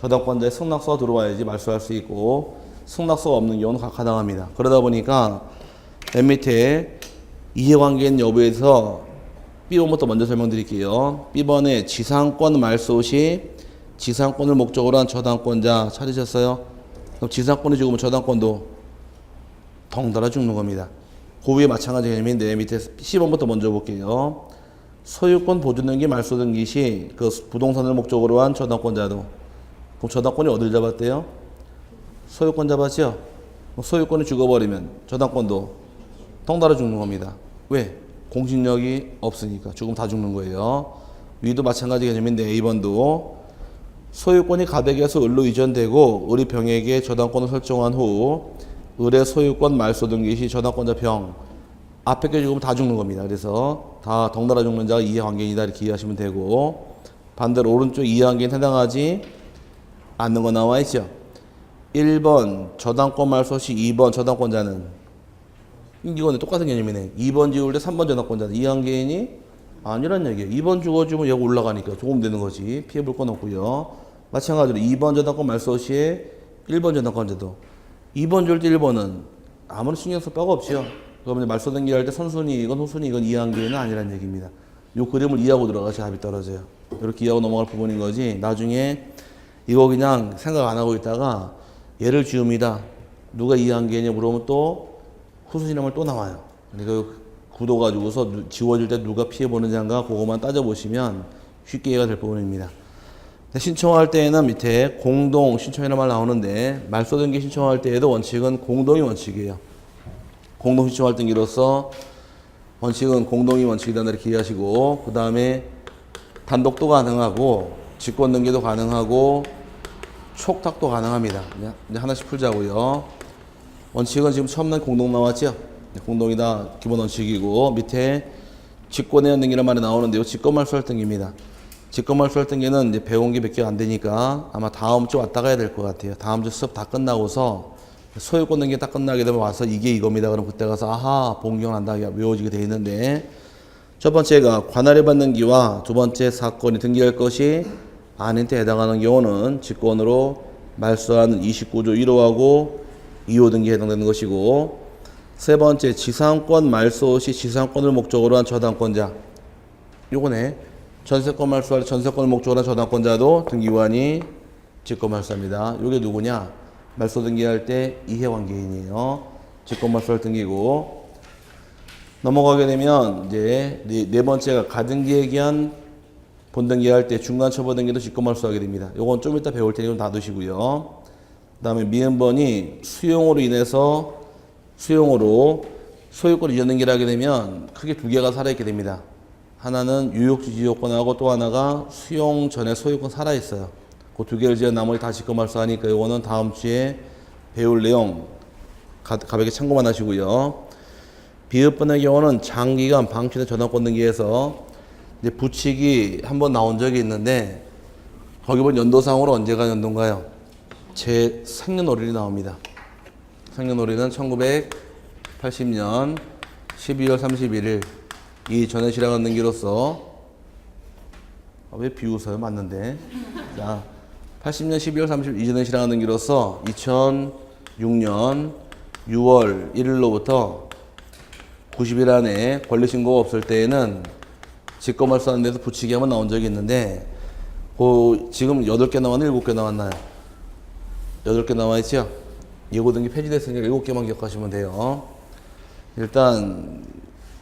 저당권자의 승낙서가 들어와야지 말소할 수 있고, 승낙서가 없는 경우는 가당합니다. 그러다 보니까 맨 밑에 이해관계인 여부에서 B번부터 먼저 설명드릴게요. B번에 지상권 말소 시 지상권을 목적으로 한 저당권자 찾으셨어요? 그럼 지상권이 죽으면 저당권도 덩달아 죽는 겁니다. 그 위에 마찬가지 개념인데 밑에 C번부터 먼저 볼게요. 소유권 보존등기 말소 등기 시 그 부동산을 목적으로 한 저당권자도, 그럼 저당권이 어딜 잡았대요? 소유권 잡았죠? 소유권이 죽어버리면 저당권도 덩달아 죽는 겁니다. 왜? 공신력이 없으니까. 죽으면 다 죽는 거예요. 위도 마찬가지 개념인데 A번도 소유권이 가백에서 을로 이전되고 을이 병에게 저당권을 설정한 후 을의 소유권 말소 등기 시 저당권자 병 앞에 게 죽으면 다 죽는 겁니다. 그래서 다 덩달아 죽는 자가 이해관계인이다 이렇게 이해하시면 되고, 반대로 오른쪽 이해관계인 해당하지 않는 거 나와 있죠. 1번 저당권 말소 시 2번 저당권자는, 이건 똑같은 개념이네. 2번 지울 때 3번 저당권자는 이해관계인이 아니란 얘기예요. 2번 죽어주면 얘가 올라가니까 조금 되는 거지. 피해볼 건 없고요. 마찬가지로 2번 저당권 말소 시에 1번 저당권자도 2번 줄 때 1번은 아무리 신경 쓸 바가 없지요. 그러면 말소 등기할 때 선순위이건 후순위이건 이해관계인은 아니란 얘기입니다. 이 그림을 이해하고 들어가셔야 답이 떨어져요. 이렇게 이해하고 넘어갈 부분인 거지. 나중에 이거 그냥 생각 안 하고 있다가 얘를 지웁니다. 누가 이해관계냐 물어보면 또 후순위라면 또 나와요. 그러니까 구도 가지고서 지워질 때 누가 피해보느냐인가 그거만 따져보시면 쉽게 이해가 될 부분입니다. 신청할 때에는 밑에 공동 신청이라는 말 나오는데, 말소 등기 신청할 때에도 원칙은 공동이 원칙이에요. 공동 신청할 등기로서 원칙은 공동이 원칙이다 이렇게 이해하시고, 그 다음에 단독도 가능하고 직권 등기도 가능하고 촉탁도 가능합니다. 이제 하나씩 풀자고요. 원칙은 지금 처음 난 공동 나왔죠? 공동이다 기본 원칙이고, 밑에 직권의 등기란 말이 나오는데요. 직권 말소할 등기입니다. 직권 말소할 등기는 이제 배운 게 몇 개 안 되니까 아마 다음 주 왔다 가야 될 것 같아요. 다음 주 수업 다 끝나고서 소유권 등기 딱 끝나게 되면 와서 이게 이겁니다. 그럼 그때 가서 아하 본경난다 외워지게 돼 있는데, 첫 번째가 관할에 받는 기와 두 번째 사건이 등기할 것이 아닌 때 해당하는 경우는 직권으로 말소하는 29조 1호하고 2호 등기에 해당되는 것이고, 세 번째 지상권 말소 시 지상권을 목적으로 한 저당권자, 요거네. 전세권 말소할 때 전세권을 목적으로 한 저당권자도 등기관이 직권 말소합니다. 요게 누구냐? 말소 등기할 때 이해관계인이에요. 직권 말소할 등기고, 넘어가게 되면 이제 네 번째가 가등기에 기한 본등기할 때 중간 처분 등기도 직권 말소하게 됩니다. 요건 좀 이따 배울 테니 좀 놔두시고요. 그다음에 미음번이 수용으로 인해서 소유권 이전 등기를 하게 되면 크게 두 개가 살아있게 됩니다. 하나는 유효지지 요건하고 또 하나가 수용 전에 소유권 살아있어요. 그 두 개를 지어 나머지 다 직권 말소하니까 이거는 다음 주에 배울 내용 가볍게 참고만 하시고요. 비읍번의 경우는 장기간 방치된 저당권 등기에서 이제 부칙이 한번 나온 적이 있는데, 거기 보면 연도상으로 언제가 연도인가요? 제 생년월일이 나옵니다. 생년월일은 1980년 12월 31일 이 전에 실행한 등기로서, 왜 비웃어요? 맞는데. 자, 80년 12월 30일 이전에 실행한 등기로서 2006년 6월 1일로부터 90일 안에 권리신고가 없을 때에는 직권 말소하는 데서 부칙이 한번 나온 적이 있는데, 지금 8개 나왔나요? 7개 나왔나요? 8개 나와 있죠? 예고 등기 폐지됐으니까 7개만 기억하시면 돼요. 일단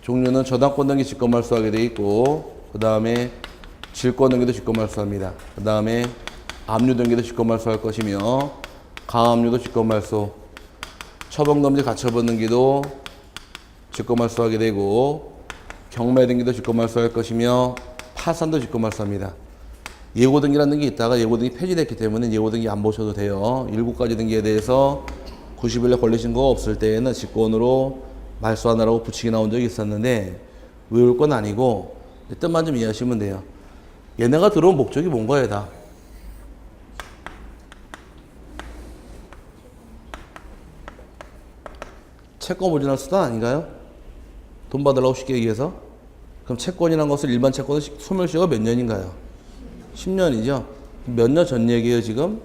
종류는 저당권 등기 직권 말소하게 돼 있고, 그 다음에 질권 등기도 직권 말소합니다. 그 다음에 압류 등기도 직권 말소할 것이며, 가압류도 직권 말소, 처분금지 가처분 등기도 직권 말소하게 되고, 경매 등기도 직권 말소할 것이며, 파산도 직권 말소합니다. 예고 등기라는 게 있다가 예고 등기 폐지됐기 때문에 예고 등기 안 보셔도 돼요. 7가지 등기에 대해서 90일에 권리신고가 없을 때에는 직권으로 말소하느라고 부칙이 나온 적이 있었는데, 외울 건 아니고 뜻만 좀 이해하시면 돼요. 얘네가 들어온 목적이 뭔가요, 다? 채권 보존할 수단 아닌가요? 돈 받으려고 쉽게 얘기해서. 그럼 채권이라는 것을 일반 채권은 소멸시효가 몇 년인가요? 10년이죠. 몇 년 전 얘기예요 지금?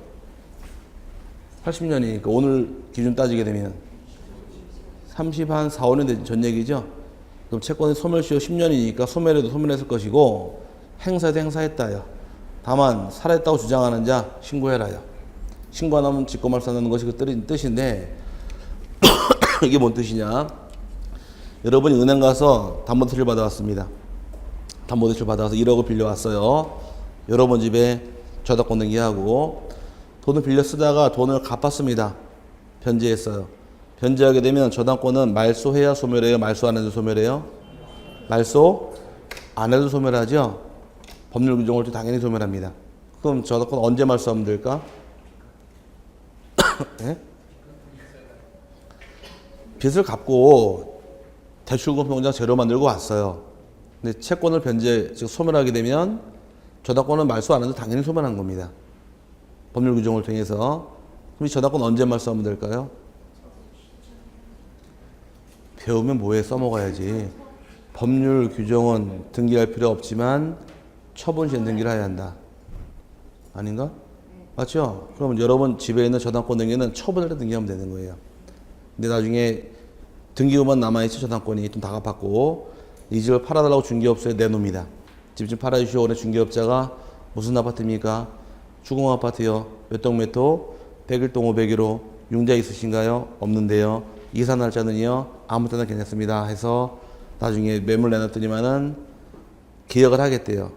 80년이니까 오늘 기준 따지게 되면 30한 4, 5년 전 얘기죠. 그럼 채권의 소멸시효 10년이니까 소멸해도 소멸했을 것이고 행사해도 행사했다요. 다만 살해했다고 주장하는 자 신고해라요. 신고 안 하면 직권말소한다는 것이 그 뜻인데 이게 뭔 뜻이냐? 여러분이 은행 가서 담보대출 받아왔습니다. 담보대출 받아와서 1억을 빌려왔어요. 여러분 집에 저당권 등기하고 돈을 빌려 쓰다가 돈을 갚았습니다. 변제했어요. 변제하게 되면 저당권은 말소해야 소멸해요? 말소 안 해도 소멸해요? 말소 안 해도 소멸하죠? 법률 규정을 당연히 소멸합니다. 그럼 저당권 언제 말소하면 될까? 네? 빚을 갚고 대출금 통장 제로 만들고 왔어요. 근데 채권을 변제, 즉 소멸하게 되면 저당권은 말소 안 해도 당연히 소멸한 겁니다. 법률 규정을 통해서. 그럼 이 저당권 언제 말소하면 될까요? 배우면 뭐에 써먹어야지. 법률 규정은 등기할 필요 없지만 처분 시엔 등기를 해야 한다. 아닌가? 맞죠? 그럼 여러분 집에 있는 저당권 등기는 처분할 때 등기하면 되는 거예요. 근데 나중에 등기금만 남아있지 저당권이 돈 다 갚았고 이 집을 팔아달라고 중개업소에 내놓습니다. 집 좀 팔아주시오. 오늘 중개업자가 무슨 아파트입니까? 주공 아파트요. 몇 동 몇 호? 101동 501호. 융자 있으신가요? 없는데요. 이사 날짜는요? 아무 때나 괜찮습니다. 해서 나중에 매물 내놨더니만은 기억을 하겠대요.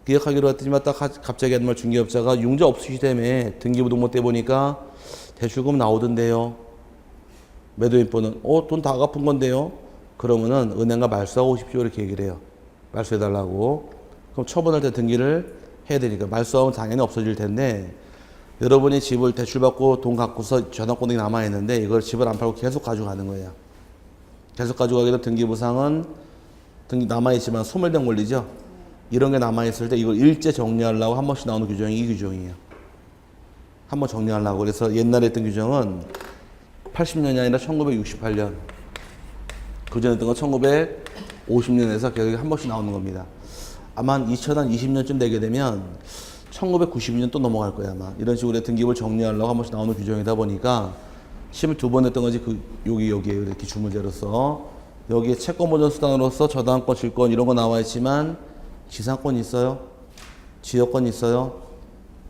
기억하기로 했더니만 딱 갑자기 한말 중개업자가 융자 없으시다며 등기부등본 때 보니까 대출금 나오던데요. 매도인분은 돈 다 갚은 건데요. 그러면은 은행가 말소하고 오십시오 이렇게 얘기를 해요. 말소해달라고. 그럼 처분할 때 등기를 해야 되니까 말소하면 당연히 없어질 텐데 여러분이 집을 대출받고 돈 갖고서 저당권이 남아있는데 이걸 집을 안 팔고 계속 가져가는 거예요. 계속 가져가게 되면 등기부상은 등기 남아있지만 소멸된 권리죠. 이런 게 남아있을 때 이걸 일제 정리하려고 한 번씩 나오는 규정이 이 규정이에요. 한 번 정리하려고. 그래서 옛날에 했던 규정은 80년이 아니라 1968년. 그전에 했던 건 1950년에서 계속 한 번씩 나오는 겁니다. 아마 한 2020년쯤 되게 되면 1992년 또 넘어갈 거야 아마. 이런 식으로 등기부를 정리하려고 한 번씩 나오는 규정이다 보니까 시험을 2번 했던 거지. 여기에 이렇게 주문제로서 여기에 채권보전 수단으로서 저당권, 질권 이런 거 나와 있지만 지상권이 있어요? 지역권이 있어요?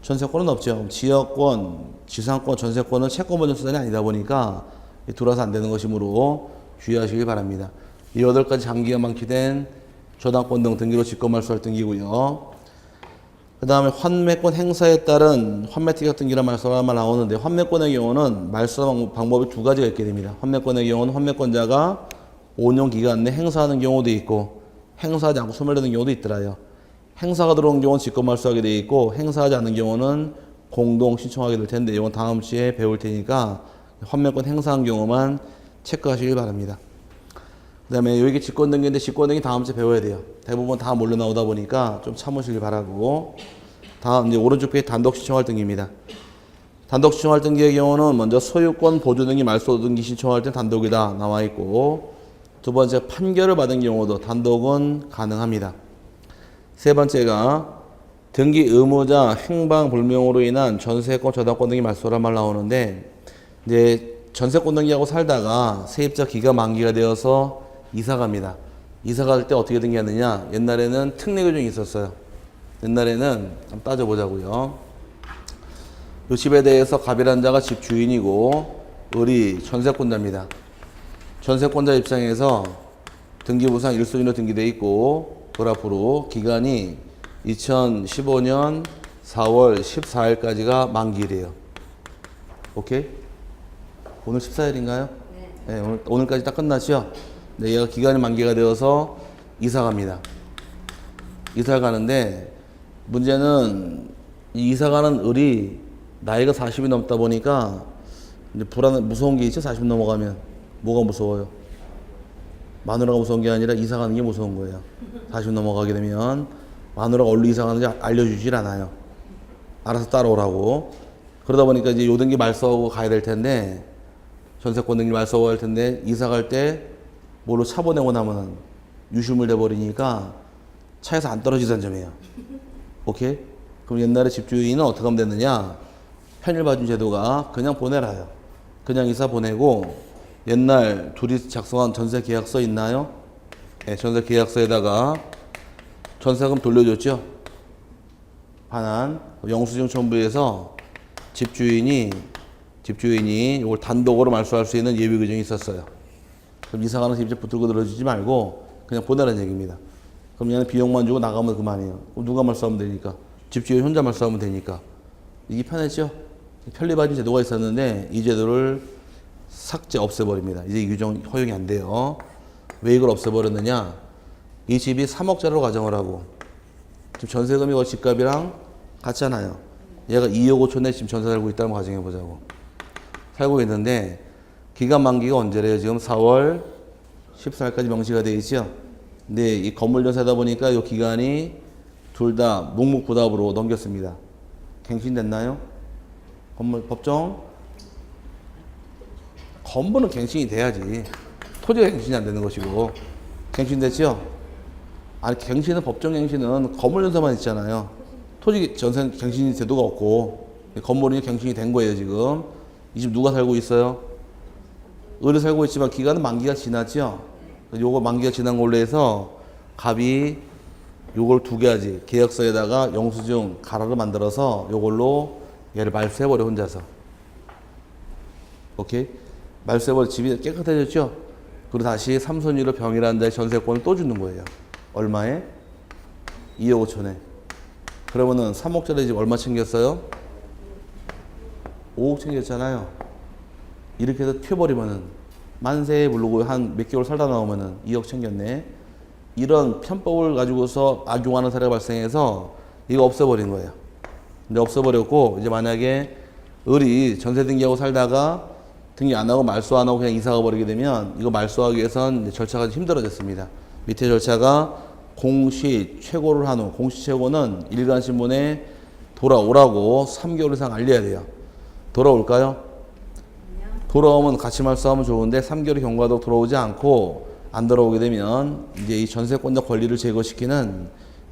전세권은 없죠. 지역권, 지상권, 전세권은 채권보전 수단이 아니다 보니까 들어와서 안 되는 것이므로 주의하시길 바랍니다. 이 8가지 장기가 만기된 저당권 등 등기로 직권말소할 등기고요. 그 다음에 환매권 행사에 따른 환매특약 등기란 말소가 나오는데 환매권의 경우는 말소 방법이 2가지가 있게 됩니다. 환매권의 경우는 환매권자가 5년 기간 내 행사하는 경우도 있고 행사하지 않고 소멸되는 경우도 있더라요. 행사가 들어온 경우는 직권말소하게 되어 있고 행사하지 않는 경우는 공동 신청하게 될 텐데 이건 다음 주에 배울 테니까 환매권 행사한 경우만 체크하시길 바랍니다. 그 다음에 여기 직권등기인데 직권등기 다음 주에 배워야 돼요. 대부분 다 몰려 나오다 보니까 좀 참으시길 바라고. 다음 이제 오른쪽 페이지 단독 신청할 등기입니다. 단독 신청할 등기의 경우는 먼저 소유권 보조 등기 말소 등기 신청할 때 단독이다 나와 있고 두 번째 판결을 받은 경우도 단독은 가능합니다. 세 번째가 등기 의무자 행방불명으로 인한 전세권 저당권 등기 말소란 말 나오는데 이제 전세권 등기하고 살다가 세입자 기가 만기가 되어서 이사 갑니다. 이사 갈 때 어떻게 등기하느냐? 옛날에는 특례 규정이 있었어요. 옛날에는 한번 따져보자고요. 이 집에 대해서 갑이라는 자가 집 주인이고 을이 전세권자입니다. 전세권자 입장에서 등기부상 1순위로 등기되어 있고 그 앞으로 기간이 2015년 4월 14일까지가 만기일이에요. 오케이? 오늘 14일인가요? 네, 오늘까지 딱 끝났죠? 네, 얘가 기간이 만기가 되어서 이사 갑니다. 이사를 가는데 문제는 이 이사 가는 을이 나이가 40이 넘다 보니까 이제 무서운 게 있죠? 40 넘어가면. 뭐가 무서워요? 마누라가 무서운 게 아니라 이사 가는 게 무서운 거예요. 40 넘어가게 되면 마누라가 얼른 이사 가는지 알려주질 않아요. 알아서 따라오라고. 그러다 보니까 이제 요등기 말소하고 가야 될 텐데 전세권 등기 말소하고 할 텐데 이사 갈 때 뭘로 차 보내고 나면은 유실물 돼버리니까 차에서 안 떨어지던 점이에요. 오케이? 그럼 옛날에 집주인은 어떻게 하면 됐느냐? 편일봐준 제도가 그냥 보내라요. 그냥 이사 보내고 옛날 둘이 작성한 전세 계약서 있나요? 네, 전세 계약서에다가 전세금 돌려줬죠. 반환 영수증 첨부해서 집주인이 이걸 단독으로 말소할 수 있는 예비 규정이 있었어요. 그럼 이사가는 집에 붙들고 들어주지 말고 그냥 보내라는 얘기입니다. 그럼 얘는 비용만 주고 나가면 그만이에요. 그럼 누가 말소하면 되니까? 집주인 혼자 말소하면 되니까. 이게 편했죠? 편리받은 제도가 있었는데 이 제도를 삭제 없애버립니다. 이제 이 규정 허용이 안 돼요. 왜 이걸 없애버렸느냐? 이 집이 3억짜리로 가정을 하고 지금 전세금이 그 집값이랑 같잖아요. 얘가 2억 5천에 지금 전세 살고 있다는 거 가정해보자고. 살고 있는데 기간 만기가 언제래요? 지금 4월 14일까지 명시가 돼 있죠. 근데 이 건물 전세다 보니까 이 기간이 둘 다 묵묵부답으로 넘겼습니다. 갱신됐나요? 건물 법정? 건물은 갱신이 돼야지. 토지가 갱신이 안 되는 것이고. 갱신됐죠? 아니 갱신은 법정 갱신은 건물 전세만 있잖아요. 토지 전세 갱신이 제도가 없고 건물이 갱신이 된 거예요 지금. 이 집 누가 살고 있어요? 을이 살고 있지만 기간은 만기가 지났죠. 요거 만기가 지난 걸로 해서 갑이 요걸 두 가지 계약서에다가 영수증 가라를 만들어서 요걸로 얘를 말소해버려 혼자서. 오케이? 말소해버려 집이 깨끗해졌죠. 그리고 다시 삼손이로 병이라는 데 전세권을 또 주는 거예요. 얼마에? 2억 5천에. 그러면은 3억짜리 집 얼마 챙겼어요? 5억 챙겼잖아요. 이렇게 해서 튀어버리면은 만세에 부르고 한 몇 개월 살다 나오면은 2억 챙겼네. 이런 편법을 가지고서 악용하는 사례가 발생해서 이거 없애버린 거예요. 근데 없애버렸고 이제 만약에 을이 전세 등기하고 살다가 등기 안 하고 말소 안 하고 그냥 이사가 버리게 되면 이거 말소하기 위해선 절차가 힘들어졌습니다. 밑에 절차가 공시 최고를 한 후, 공시 최고는 일간신문에 돌아오라고 3개월 이상 알려야 돼요. 돌아올까요? 돌아오면 같이 말소하면 좋은데 3개월이 경과하도록 돌아오지 않고 안 돌아오게 되면 이제 이 전세권자 권리를 제거시키는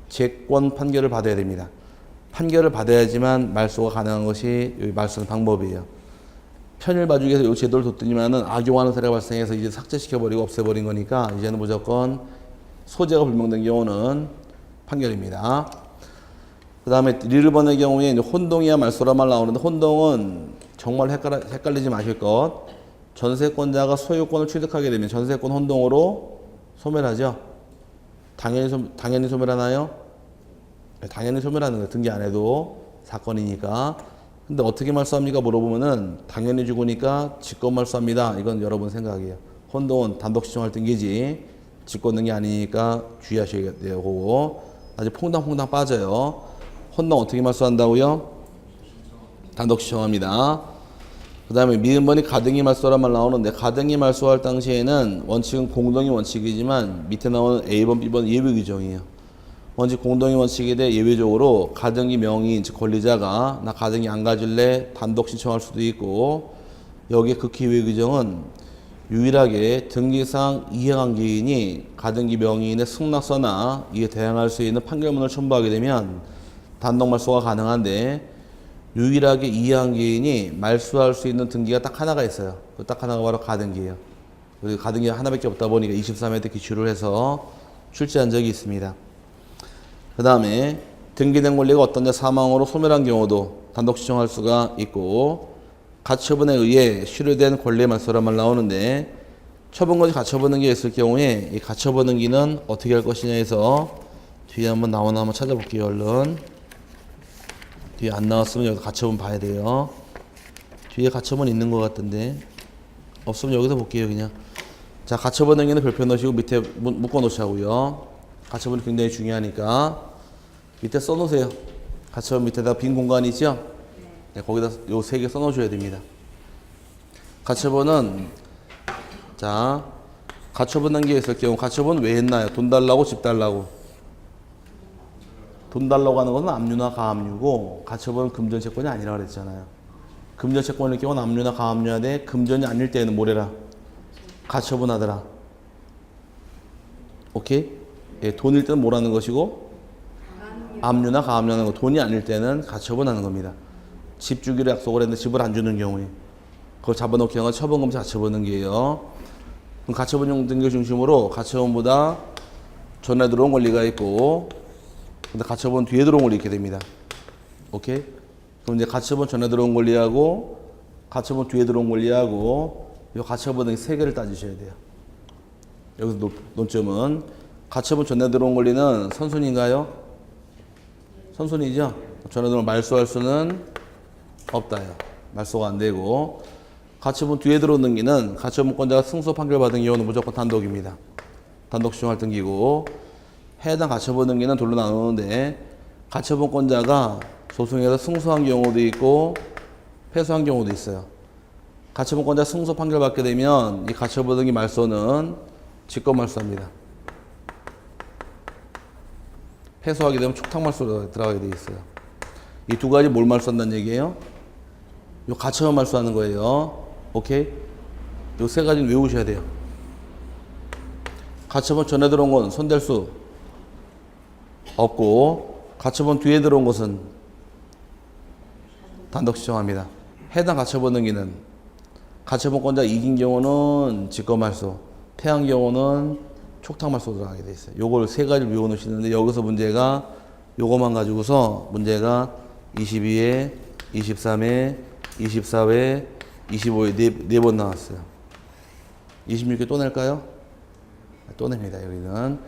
재권 판결을 받아야 됩니다. 판결을 받아야지만 말소가 가능한 것이 여기 말소는 방법이에요. 편일 봐주기 위해서 이 제도를 뒀더니만은 악용하는 사례가 발생해서 이제 삭제시켜버리고 없애버린 거니까 이제는 무조건 소재가 불명된 경우는 판결입니다. 그 다음에 리르번의 경우에 이제 혼동이야 말소란 말 나오는데 혼동은 정말 헷갈리지 마실 것. 전세권자가 소유권을 취득하게 되면 전세권 혼동으로 소멸하죠. 당연히 소멸하나요? 네, 당연히 소멸하는 거예요. 등기 안 해도 사건이니까. 근데 어떻게 말소합니까? 물어보면은 당연히 죽으니까 직권 말소합니다. 이건 여러분 생각이에요. 혼동은 단독 시청할 등기지 직권 등기 아니니까 주의하셔야 돼요. 그거 아주 퐁당퐁당 빠져요. 혼동 어떻게 말소한다고요? 단독 시청합니다. 그 다음에 미음번이 가등기 말소란 말 나오는데 가등기 말소할 당시에는 원칙은 공동의 원칙이지만 밑에 나오는 A번, B번 예외 규정이에요. 원칙 공동의 원칙에 대해 예외적으로 가등기 명의인 즉 권리자가 나 가등기 안 가질래 단독 신청할 수도 있고 여기에 극히 예외 규정은 유일하게 등기상 이행한 개인이 가등기 명의인의 승낙서나 이에 대항할 수 있는 판결문을 첨부하게 되면 단독 말소가 가능한데 유일하게 이해한 개인이 말소할 수 있는 등기가 딱 하나가 있어요. 그 딱 하나가 바로 가등기예요. 그리고 가등기가 하나밖에 없다 보니까 23회 기출을 해서 출제한 적이 있습니다. 그 다음에 등기된 권리가 어떤 사망으로 소멸한 경우도 단독 시청할 수가 있고 가처분에 의해 실효된 권리의 말소란 말 나오는데 처분권이 가처분 게 있을 경우에 이 가처분 등기는 어떻게 할 것이냐 해서 뒤에 한번 나오나 한번 찾아볼게요. 얼른. 뒤에 안 나왔으면 여기 가처분 봐야 돼요. 뒤에 가처분 있는 것 같은데 없으면 여기서 볼게요. 그냥 자 가처분 등기는 별표 넣으시고 밑에 묶어 놓자고요. 가처분이 굉장히 중요하니까 밑에 써놓으세요. 가처분 밑에다 빈 공간이 있죠? 네, 거기다 요 3개 써놓으셔야 됩니다. 가처분은 자 가처분 단계에 있을 경우 가처분 왜 했나요? 돈 달라고 집 달라고. 돈 달라고 하는 것은 압류나 가압류고 가처분은 금전 채권이 아니라 그랬잖아요. 금전 채권일 경우는 압류나 가압류하되 금전이 아닐 때는 뭐래라? 가처분하더라. 오케이? 예, 돈일 때는 뭐라는 것이고 압류나 가압류하는 거. 돈이 아닐 때는 가처분하는 겁니다. 집 주기로 약속을 했는데 집을 안 주는 경우에 그걸 잡아놓기 위한 처분금지 가처분등기예요. 그럼 가처분 등기 중심으로 가처분보다 전에 들어온 권리가 있고 근데 가처분 뒤에 들어온 권리 있게 됩니다. 오케이? 그럼 이제 가처분 전에 들어온 권리하고 가처분 뒤에 들어온 권리하고 이 가처분 등기 세 개를 따지셔야 돼요. 여기서 논점은 가처분 전에 들어온 권리는 선순위인가요? 선순위죠? 전에 들어온 말소할 수는 없다요. 말소가 안 되고 가처분 뒤에 들어온 등기는 가처분권자가 승소 판결받은 경우는 무조건 단독입니다. 단독 시정할 등기고 해당 가처분 등기는 둘로 나누는데 가처분권자가 소송에서 승소한 경우도 있고 패소한 경우도 있어요. 가처분권자 승소 판결받게 되면 이 가처분 등기 말소는 직권말소합니다. 패소하게 되면 촉탁말소로 들어가게 돼 있어요. 이 두 가지 뭘 말소한다는 얘기예요? 요 가처분 말소하는 거예요. 오케이? 요 세 가지는 외우셔야 돼요. 가처분 전에 들어온 건 손댈 수 없고 가처분 뒤에 들어온 것은 단독 시정합니다. 해당 가처분 등기는 가처분권자 이긴 경우는 직권말소, 패한 경우는 촉탁말소 들어가게 돼 있어요. 요걸 세 가지를 외워놓으시는데 여기서 문제가 요것만 가지고서 문제가 22회, 23회, 24회, 25회 네 번 나왔어요. 26회 또 낼까요? 또 냅니다. 여기는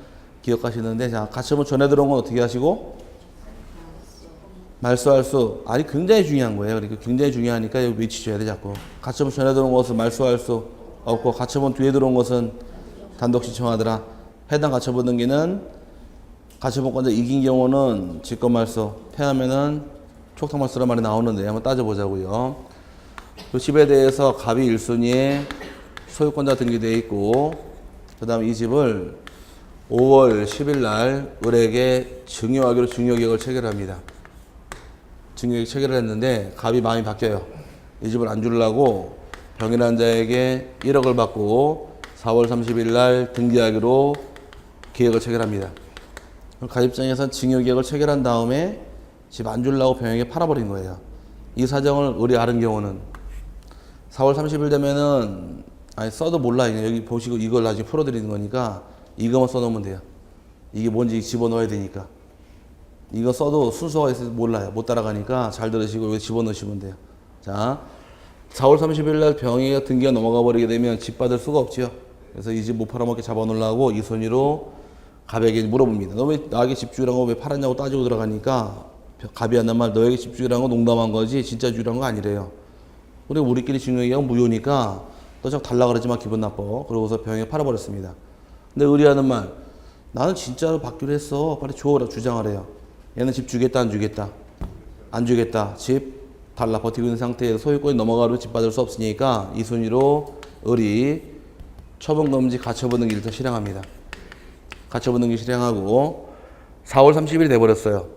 기억하시는데 자 가처분 전에 들어온 건 어떻게 하시고 말소할 수 아니 굉장히 중요한 거예요. 그러니까 굉장히 중요하니까 여기 외치셔야 돼 자꾸. 가처분 전에 들어온 것은 말소할 수 없고 가처분 뒤에 들어온 것은 단독 신청하더라. 해당 가처분 등기는 가처분권자 이긴 경우는 직권말소, 패하면은 촉탁말소란 말이 나오는데 한번 따져보자고요. 그 집에 대해서 갑이 1순위에 소유권자 등기되어 있고 그 다음 이 집을 5월 10일 날 을에게 증여하기로 증여계약을 체결합니다. 증여계약 체결을 했는데 갑이 마음이 바뀌어요. 이 집을 안 주려고 병인한 자에게 1억을 받고 4월 30일 날 등기하기로 계약을 체결합니다. 갑 입장에서는 증여계약을 체결한 다음에 집 안 주려고 병에게 팔아버린 거예요. 이 사정을 을이 아는 경우는 4월 30일 되면은 아니 써도 몰라. 여기 보시고 이걸 나중에 풀어드리는 거니까 이거만 써놓으면 돼요. 이게 뭔지 집어넣어야 되니까. 이거 써도 순서가 있어서 몰라요. 못 따라가니까 잘 들으시고 여기 집어넣으시면 돼요. 자, 4월 30일 날 병이 등기가 넘어가 버리게 되면 집 받을 수가 없죠. 그래서 이 집 못 팔아먹게 잡아놓으려고 이 손으로 갑에게 물어봅니다. 너 왜 나에게 집 주라는 거 왜 팔았냐고 따지고 들어가니까 갑이 한단 말 너에게 집 주라는 거 농담한 거지 진짜 주라는 거 아니래요. 우리끼리 증여계약은 무효니까 너 자꾸 달라 그러지 마 기분 나빠. 그러고서 병에 팔아버렸습니다. 근데 의리하는 말 나는 진짜로 받기로 했어. 빨리 줘라 주장하래요. 얘는 집 주겠다 안 주겠다? 안 주겠다. 집 달라 버티고 있는 상태에서 소유권이 넘어가도 집 받을 수 없으니까 이 순위로 을이 처분금지 가처분 등기를 더 실행합니다. 가처분 등기 실행하고 4월 30일이 돼버렸어요.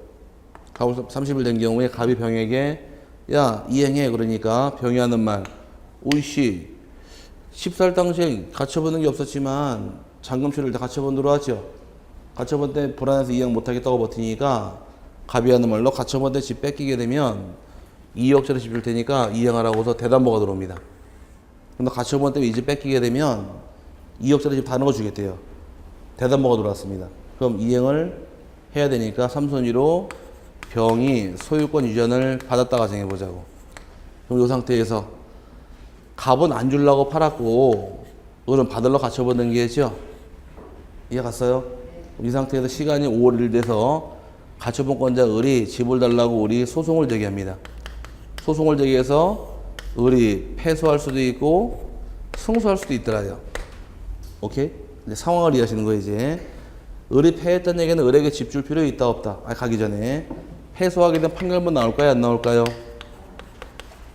4월 30일 된 경우에 갑이 병에게 야 이행해 그러니까 병이 하는 말 오이씨 14일 당시에 가처분 등기 없었지만 잔금 처리를 다 가처분 들어왔죠. 가처분 때 불안해서 이행 못하겠다고 버티니까 갑이 하는 말로 가처분 때 집 뺏기게 되면 2억짜리 집 줄 테니까 이행하라고서 대담보가 들어옵니다. 근데 가처분 때문에 이 집 뺏기게 되면 2억짜리 집 다 넣어주겠대요. 대담보가 들어왔습니다. 그럼 이행을 해야 되니까 3순위로 병이 소유권 이전을 받았다가 정해보자고. 그럼 이 상태에서 갑은 안 주려고 팔았고 을은 받으러 가처분 등기했죠. 이해 갔어요? 이 상태에서 시간이 5월 1일 돼서 가처분권자 을이 집을 달라고 을이 소송을 제기합니다. 소송을 제기해서 을이 패소할 수도 있고 승소할 수도 있더라요. 오케이? 이제 상황을 이해하시는 거예요. 이제 을이 패했다는 얘기는 을에게 집 줄 필요 있다 없다. 가기 전에 패소하게 되면 판결문 나올까요? 안 나올까요?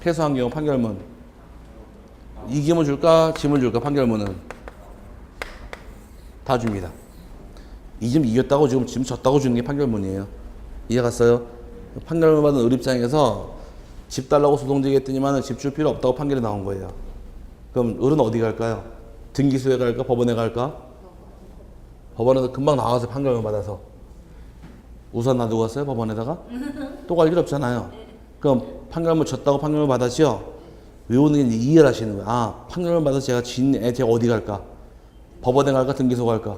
패소한 경우 판결문 이기면 줄까? 지면 줄까? 판결문은 다 줍니다. 이기면 이겼다고 지금 졌다고 주는 게 판결문이에요. 이해 갔어요? 판결문 받은 을 입장에서 집 달라고 소송 제기했더니만 집 줄 필요 없다고 판결이 나온 거예요. 그럼 을은 어디 갈까요? 등기소에 갈까? 법원에 갈까? 법원에서 금방 나와서 판결을 받아서. 우선 놔두고 갔어요? 법원에다가? 또 갈 일 없잖아요. 그럼 판결을 졌다고 판결을 받았죠? 외우는 게 이해를 하시는 거예요. 아, 판결을 받아서 제가 진 애 제가 어디 갈까? 법원에 갈까? 등기소 갈까?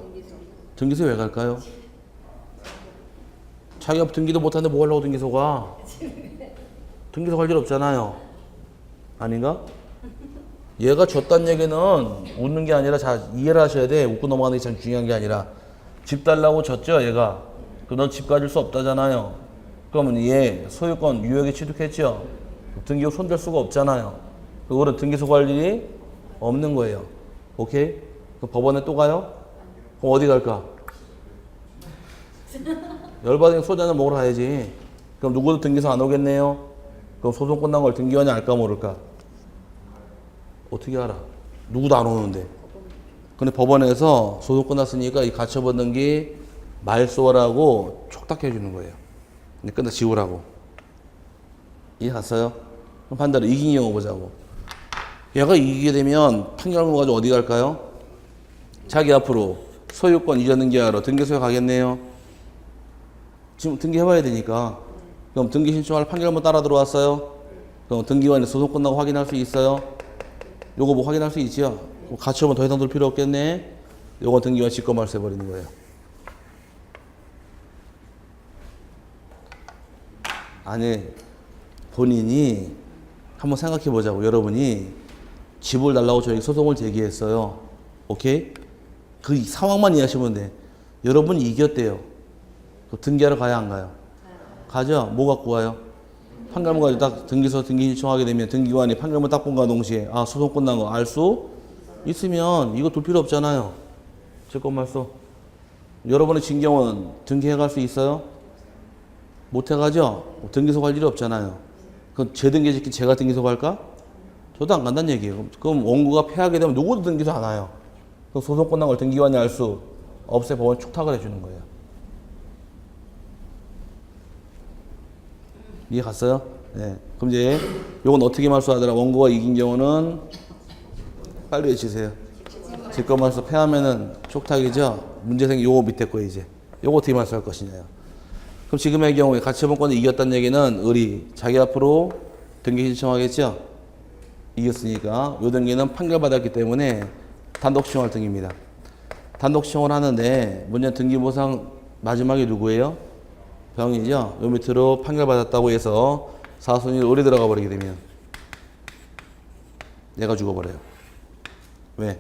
등기소 왜 갈까요? 자기가 등기도 못하는데 뭐 하려고 등기소 가? 등기소 갈 일 없잖아요. 아닌가? 얘가 졌다는 얘기는 웃는 게 아니라 자 이해를 하셔야 돼. 웃고 넘어가는 게 참 중요한 게 아니라 집 달라고 졌죠 얘가. 그럼 넌 집 가질 수 없다잖아요. 그러면 얘 소유권 유효하게 취득했죠. 등기소 손댈 수가 없잖아요. 그거는 등기소 갈 일이 없는 거예요. 오케이? 그럼 법원에 또 가요? 그럼 어디 갈까? 열받으니까 소주 한잔 먹으러 가야지. 그럼 누구도 등기소 안 오겠네요? 그럼 소송 끝난 걸 등기관이 알까 모를까? 어떻게 알아? 누구도 안 오는데. 근데 법원에서 소송 끝났으니까 이 가처분 등기 말소라고 촉탁해 주는 거예요. 근데 끝나 지우라고. 이해 갔어요? 그럼 반대로 이긴 경우 보자고. 얘가 이기게 되면 판결문 가지고 어디 갈까요? 자기 앞으로 소유권 이전 등기하러 등기소에 가겠네요. 지금 등기해봐야 되니까. 그럼 등기 신청할 판결문 따라 들어왔어요? 그럼 등기관이 소송 끝나고 확인할 수 있어요? 요거 뭐 확인할 수 있죠? 가처분 더 이상 둘 필요 없겠네? 요건 등기관 직권 말소해버리는 거예요. 아니, 본인이 한번 생각해 보자고. 여러분이 집을 달라고 저에게 소송을 제기했어요. 오케이? 그 상황만 이해하시면 돼. 여러분이 이겼대요. 등기하러 가야 안 가요? 가죠? 뭐 갖고 와요? 판결문 가지고 딱 등기소 등기 신청하게 되면 등기관이 판결문 딱 본과 동시에 아 소송 끝난 거 알 수 있으면 이거 둘 필요 없잖아요. 직권 말소. 여러분이 진 경우는 등기해 갈 수 있어요? 못 해가죠? 등기소 갈 일이 없잖아요. 그럼 제 등기 짓기 제가 등기소 갈까? 저도 안 간다는 얘기예요. 그럼 원고가 패하게 되면 누구도 등기소 안 와요. 그럼 소송 끝난 걸 등기관이 알 수 없애 법원 촉탁을 해주는 거예요. 이해 갔어요? 네. 그럼 이제 요건 어떻게 말소하더라? 원고가 이긴 경우는 빨리 외치세요. 직권 말소 패하면은 촉탁이죠? 문제 생기 요거 밑에 거 이제. 요거 어떻게 말소할 것이냐요. 그럼 지금의 경우에 가처분권이 이겼다는 얘기는 의리 자기 앞으로 등기 신청하겠죠? 이겼으니까 요 등기는 판결받았기 때문에 단독 신청할 등기입니다. 단독 신청을 하는데 문제는 등기 보상 마지막에 누구예요? 병이죠. 요 밑으로 판결받았다고 해서 사순위 의리 들어가 버리게 되면 얘가 죽어버려요. 왜?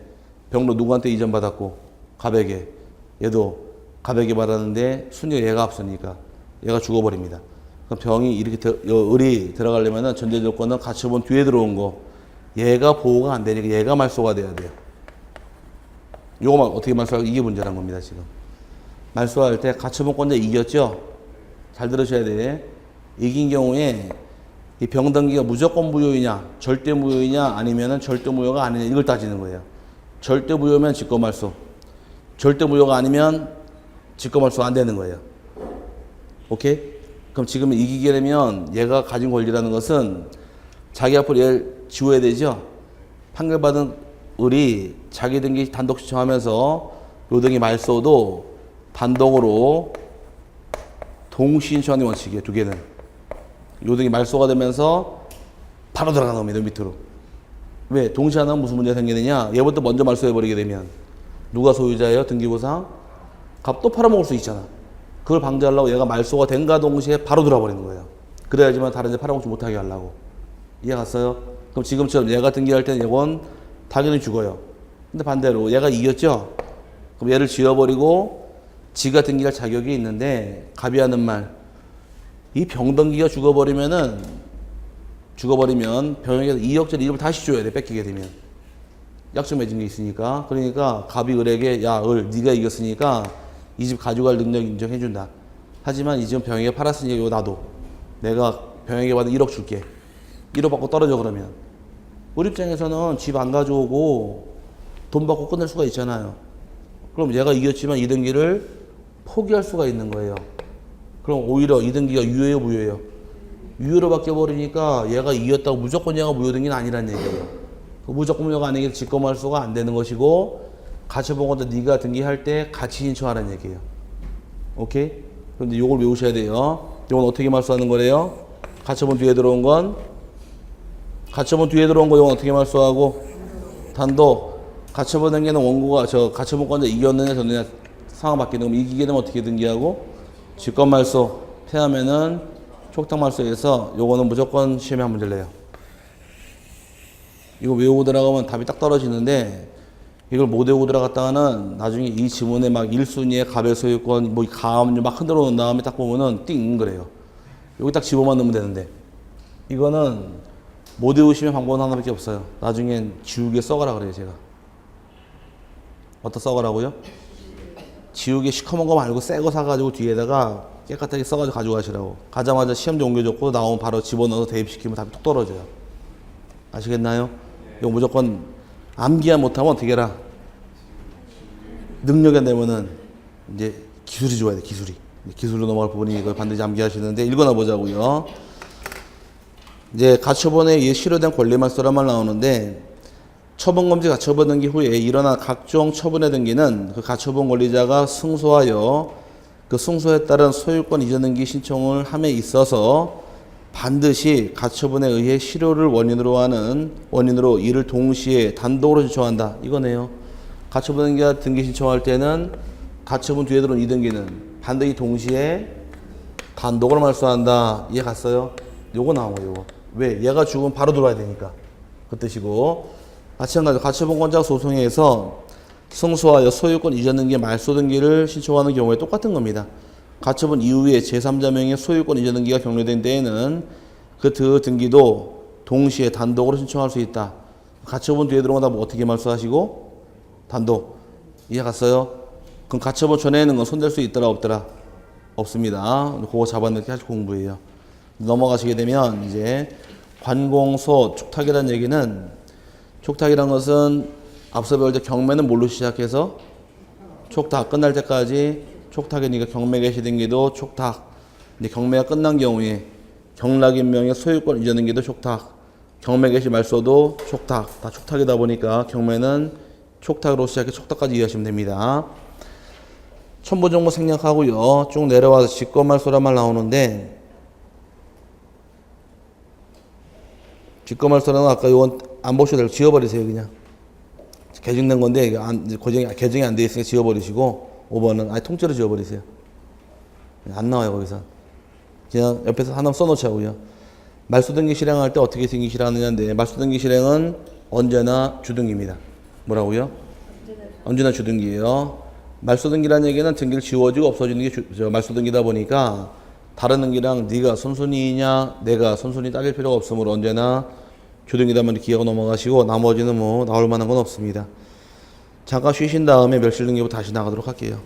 병로 누구한테 이전받았고 가백에. 얘도 가백에 받았는데 순위가 얘가 앞서니까 얘가 죽어버립니다. 그럼 병이 이렇게 의리 들어가려면 전제 조건은 가처분 뒤에 들어온 거 얘가 보호가 안 되니까 얘가 말소가 돼야 돼요. 요거만 어떻게 말소하고 이게 문제란 겁니다. 지금 말소할 때 가처분권자 이겼죠? 잘 들으셔야 돼. 이긴 경우에 이 병등기가 무조건 무효이냐 절대 무효이냐 아니면은 절대 무효가 아니냐 이걸 따지는 거예요. 절대 무효면 직권 말소, 절대 무효가 아니면 직권 말소 안 되는 거예요. 오케이? 그럼 지금 이기게 되면 얘가 가진 권리라는 것은 자기 앞으로 얘를 지워야 되죠? 판결받은 을이 자기 등기 단독 신청하면서 요 등기 말소도 단독으로 동시 신청하는 원칙이에요. 두 개는. 요 등기 말소가 되면서 바로 들어가는 겁니다. 밑으로. 왜? 동시에 하나는 무슨 문제가 생기느냐? 얘부터 먼저 말소해버리게 되면 누가 소유자예요? 등기보상? 값 또 팔아먹을 수 있잖아. 그걸 방지하려고 얘가 말소가 된가 동시에 바로 들어버리는 거예요. 그래야지만 다른 데 팔아먹지 못하게 하려고. 이해 갔어요? 그럼 지금처럼 얘가 등기할 때는 이건 당연히 죽어요. 근데 반대로 얘가 이겼죠? 그럼 얘를 지워버리고 지가 등기할 자격이 있는데 갑이 하는 말. 이 병등기가 죽어버리면 병에게서 2억짜리 이름을 다시 줘야 돼. 뺏기게 되면. 약속 맺은 게 있으니까. 그러니까 갑이 을에게 야, 을 네가 이겼으니까 이 집 가져갈 능력 인정해준다. 하지만 이 집은 병에게 팔았으니까 이거 놔둬. 내가 병에게 받은 1억 줄게. 1억 받고 떨어져 그러면. 우리 입장에서는 집 안 가져오고 돈 받고 끝낼 수가 있잖아요. 그럼 얘가 이겼지만 이 등기를 포기할 수가 있는 거예요. 그럼 오히려 이 등기가 유효해요, 무효해요? 유효로 바뀌어버리니까 얘가 이겼다고 무조건 얘가 무효 등기는 아니란 얘기예요. 그 무조건 무효가 아니기 직권말소가 안 되는 것이고 가처분권자 네가 등기할 때 같이 신청하라는 얘기예요. 오케이? 그런데 요걸 외우셔야 돼요. 이건 어떻게 말소하는 거래요? 가처분 뒤에 들어온 건 가처분 뒤에 들어온 거 이건 어떻게 말소하고 단독. 가처분 등기는 원고가 가처분권자 이겼느냐 졌느냐 상황 바뀌는 거면 이기게 되면 어떻게 등기하고 직권 말소 패하면은 촉탁 말소에서 요거는 무조건 시험에 한 문제를 내요. 이거 외우고 들어가면 답이 딱 떨어지는데 이걸 못 외우고 들어갔다가는 나중에 이 지문에 막 1순위에 가별 소유권 뭐 가압류 막 흔들어 놓은 다음에 딱 보면은 띵 그래요. 여기 딱 집어만 넣으면 되는데 이거는 못 외우시면 방법은 하나밖에 없어요. 나중엔 지우개 써가라 그래요 제가. 어디다 써가라고요? 지우개 시커먼 거 말고 새 거 사가지고 뒤에다가 깨끗하게 써가지고 가져가시라고. 가자마자 시험지 옮겨줬고 나오면 바로 집어넣어서 대입시키면 답이 뚝 떨어져요. 아시겠나요? 이거 무조건 암기만 못하면 어떻게 해라? 능력이 안 되면은 이제 기술이 좋아야 돼, 기술이. 기술로 넘어갈 부분이 이걸 반드시 암기하시는데 읽어나 보자고요. 이제 가처분에 의해 실효된 권리말소란 말 나오는데 처분검지 가처분 등기 후에 일어난 각종 처분의 등기는 그 가처분 권리자가 승소하여 그 승소에 따른 소유권 이전 등기 신청을 함에 있어서 반드시 가처분에 의해 실효를 원인으로 이를 동시에 단독으로 신청한다. 이거네요. 가처분 등기 신청할 때는 가처분 뒤에 들어온 이 등기는 반드시 동시에 단독으로 말소한다. 이해 갔어요? 요거 나온 거예요. 요거. 왜? 얘가 죽으면 바로 들어와야 되니까. 그 뜻이고. 마찬가지로 가처분권자 소송에서 승소하여 소유권 이전 등기 말소 등기를 신청하는 경우에 똑같은 겁니다. 가처분 이후에 제3자 명의 소유권 이전 등기가 경료된 때에는 그 등기도 동시에 단독으로 신청할 수 있다. 가처분 뒤에 들어오다 뭐 어떻게 말소하시고 단독. 이해 갔어요? 그럼 가처분 전에는 건 손댈 수 있더라 없더라? 없습니다. 그거 잡아넣기 할 공부예요. 넘어가시게 되면 이제 관공서 촉탁이라는 얘기는 촉탁이란 것은 앞서 배울 때 경매는 뭘로 시작해서 촉탁 끝날 때까지 촉탁이니까 경매 개시 등기도 촉탁. 근데 경매가 끝난 경우에 경락인 명의 소유권 이전 등기도 촉탁. 경매 개시 말소도 촉탁. 다 촉탁이다 보니까 경매는 촉탁으로 시작해 촉탁까지 이해하시면 됩니다. 첨부정보 생략하고요. 쭉 내려와서 직권 말소란 말 나오는데 직권 말소라는 아까 이건 안 보셔도 되고 지워버리세요 그냥. 개정된 건데 개정이 안 돼 있으니까 지워버리시고 5번은 아예 통째로 지워버리세요. 안 나와요 거기서. 그냥 옆에서 하나 써놓자고요. 말소등기 실행할 때 어떻게 등기 실행하느냐인데 말소등기 실행은 언제나 주등기입니다. 뭐라고요? 언제나 주등기예요. 말소등기라는 얘기는 등기를 지워지고 없어지는 게 말소등기다 보니까 다른 등기랑 네가 선순위냐 내가 선순위 따질 필요가 없으므로 언제나 주등기다만 기하고 넘어가시고 나머지는 뭐 나올 만한 건 없습니다. 잠깐 쉬신 다음에 멸실등기부 다시 나가도록 할게요.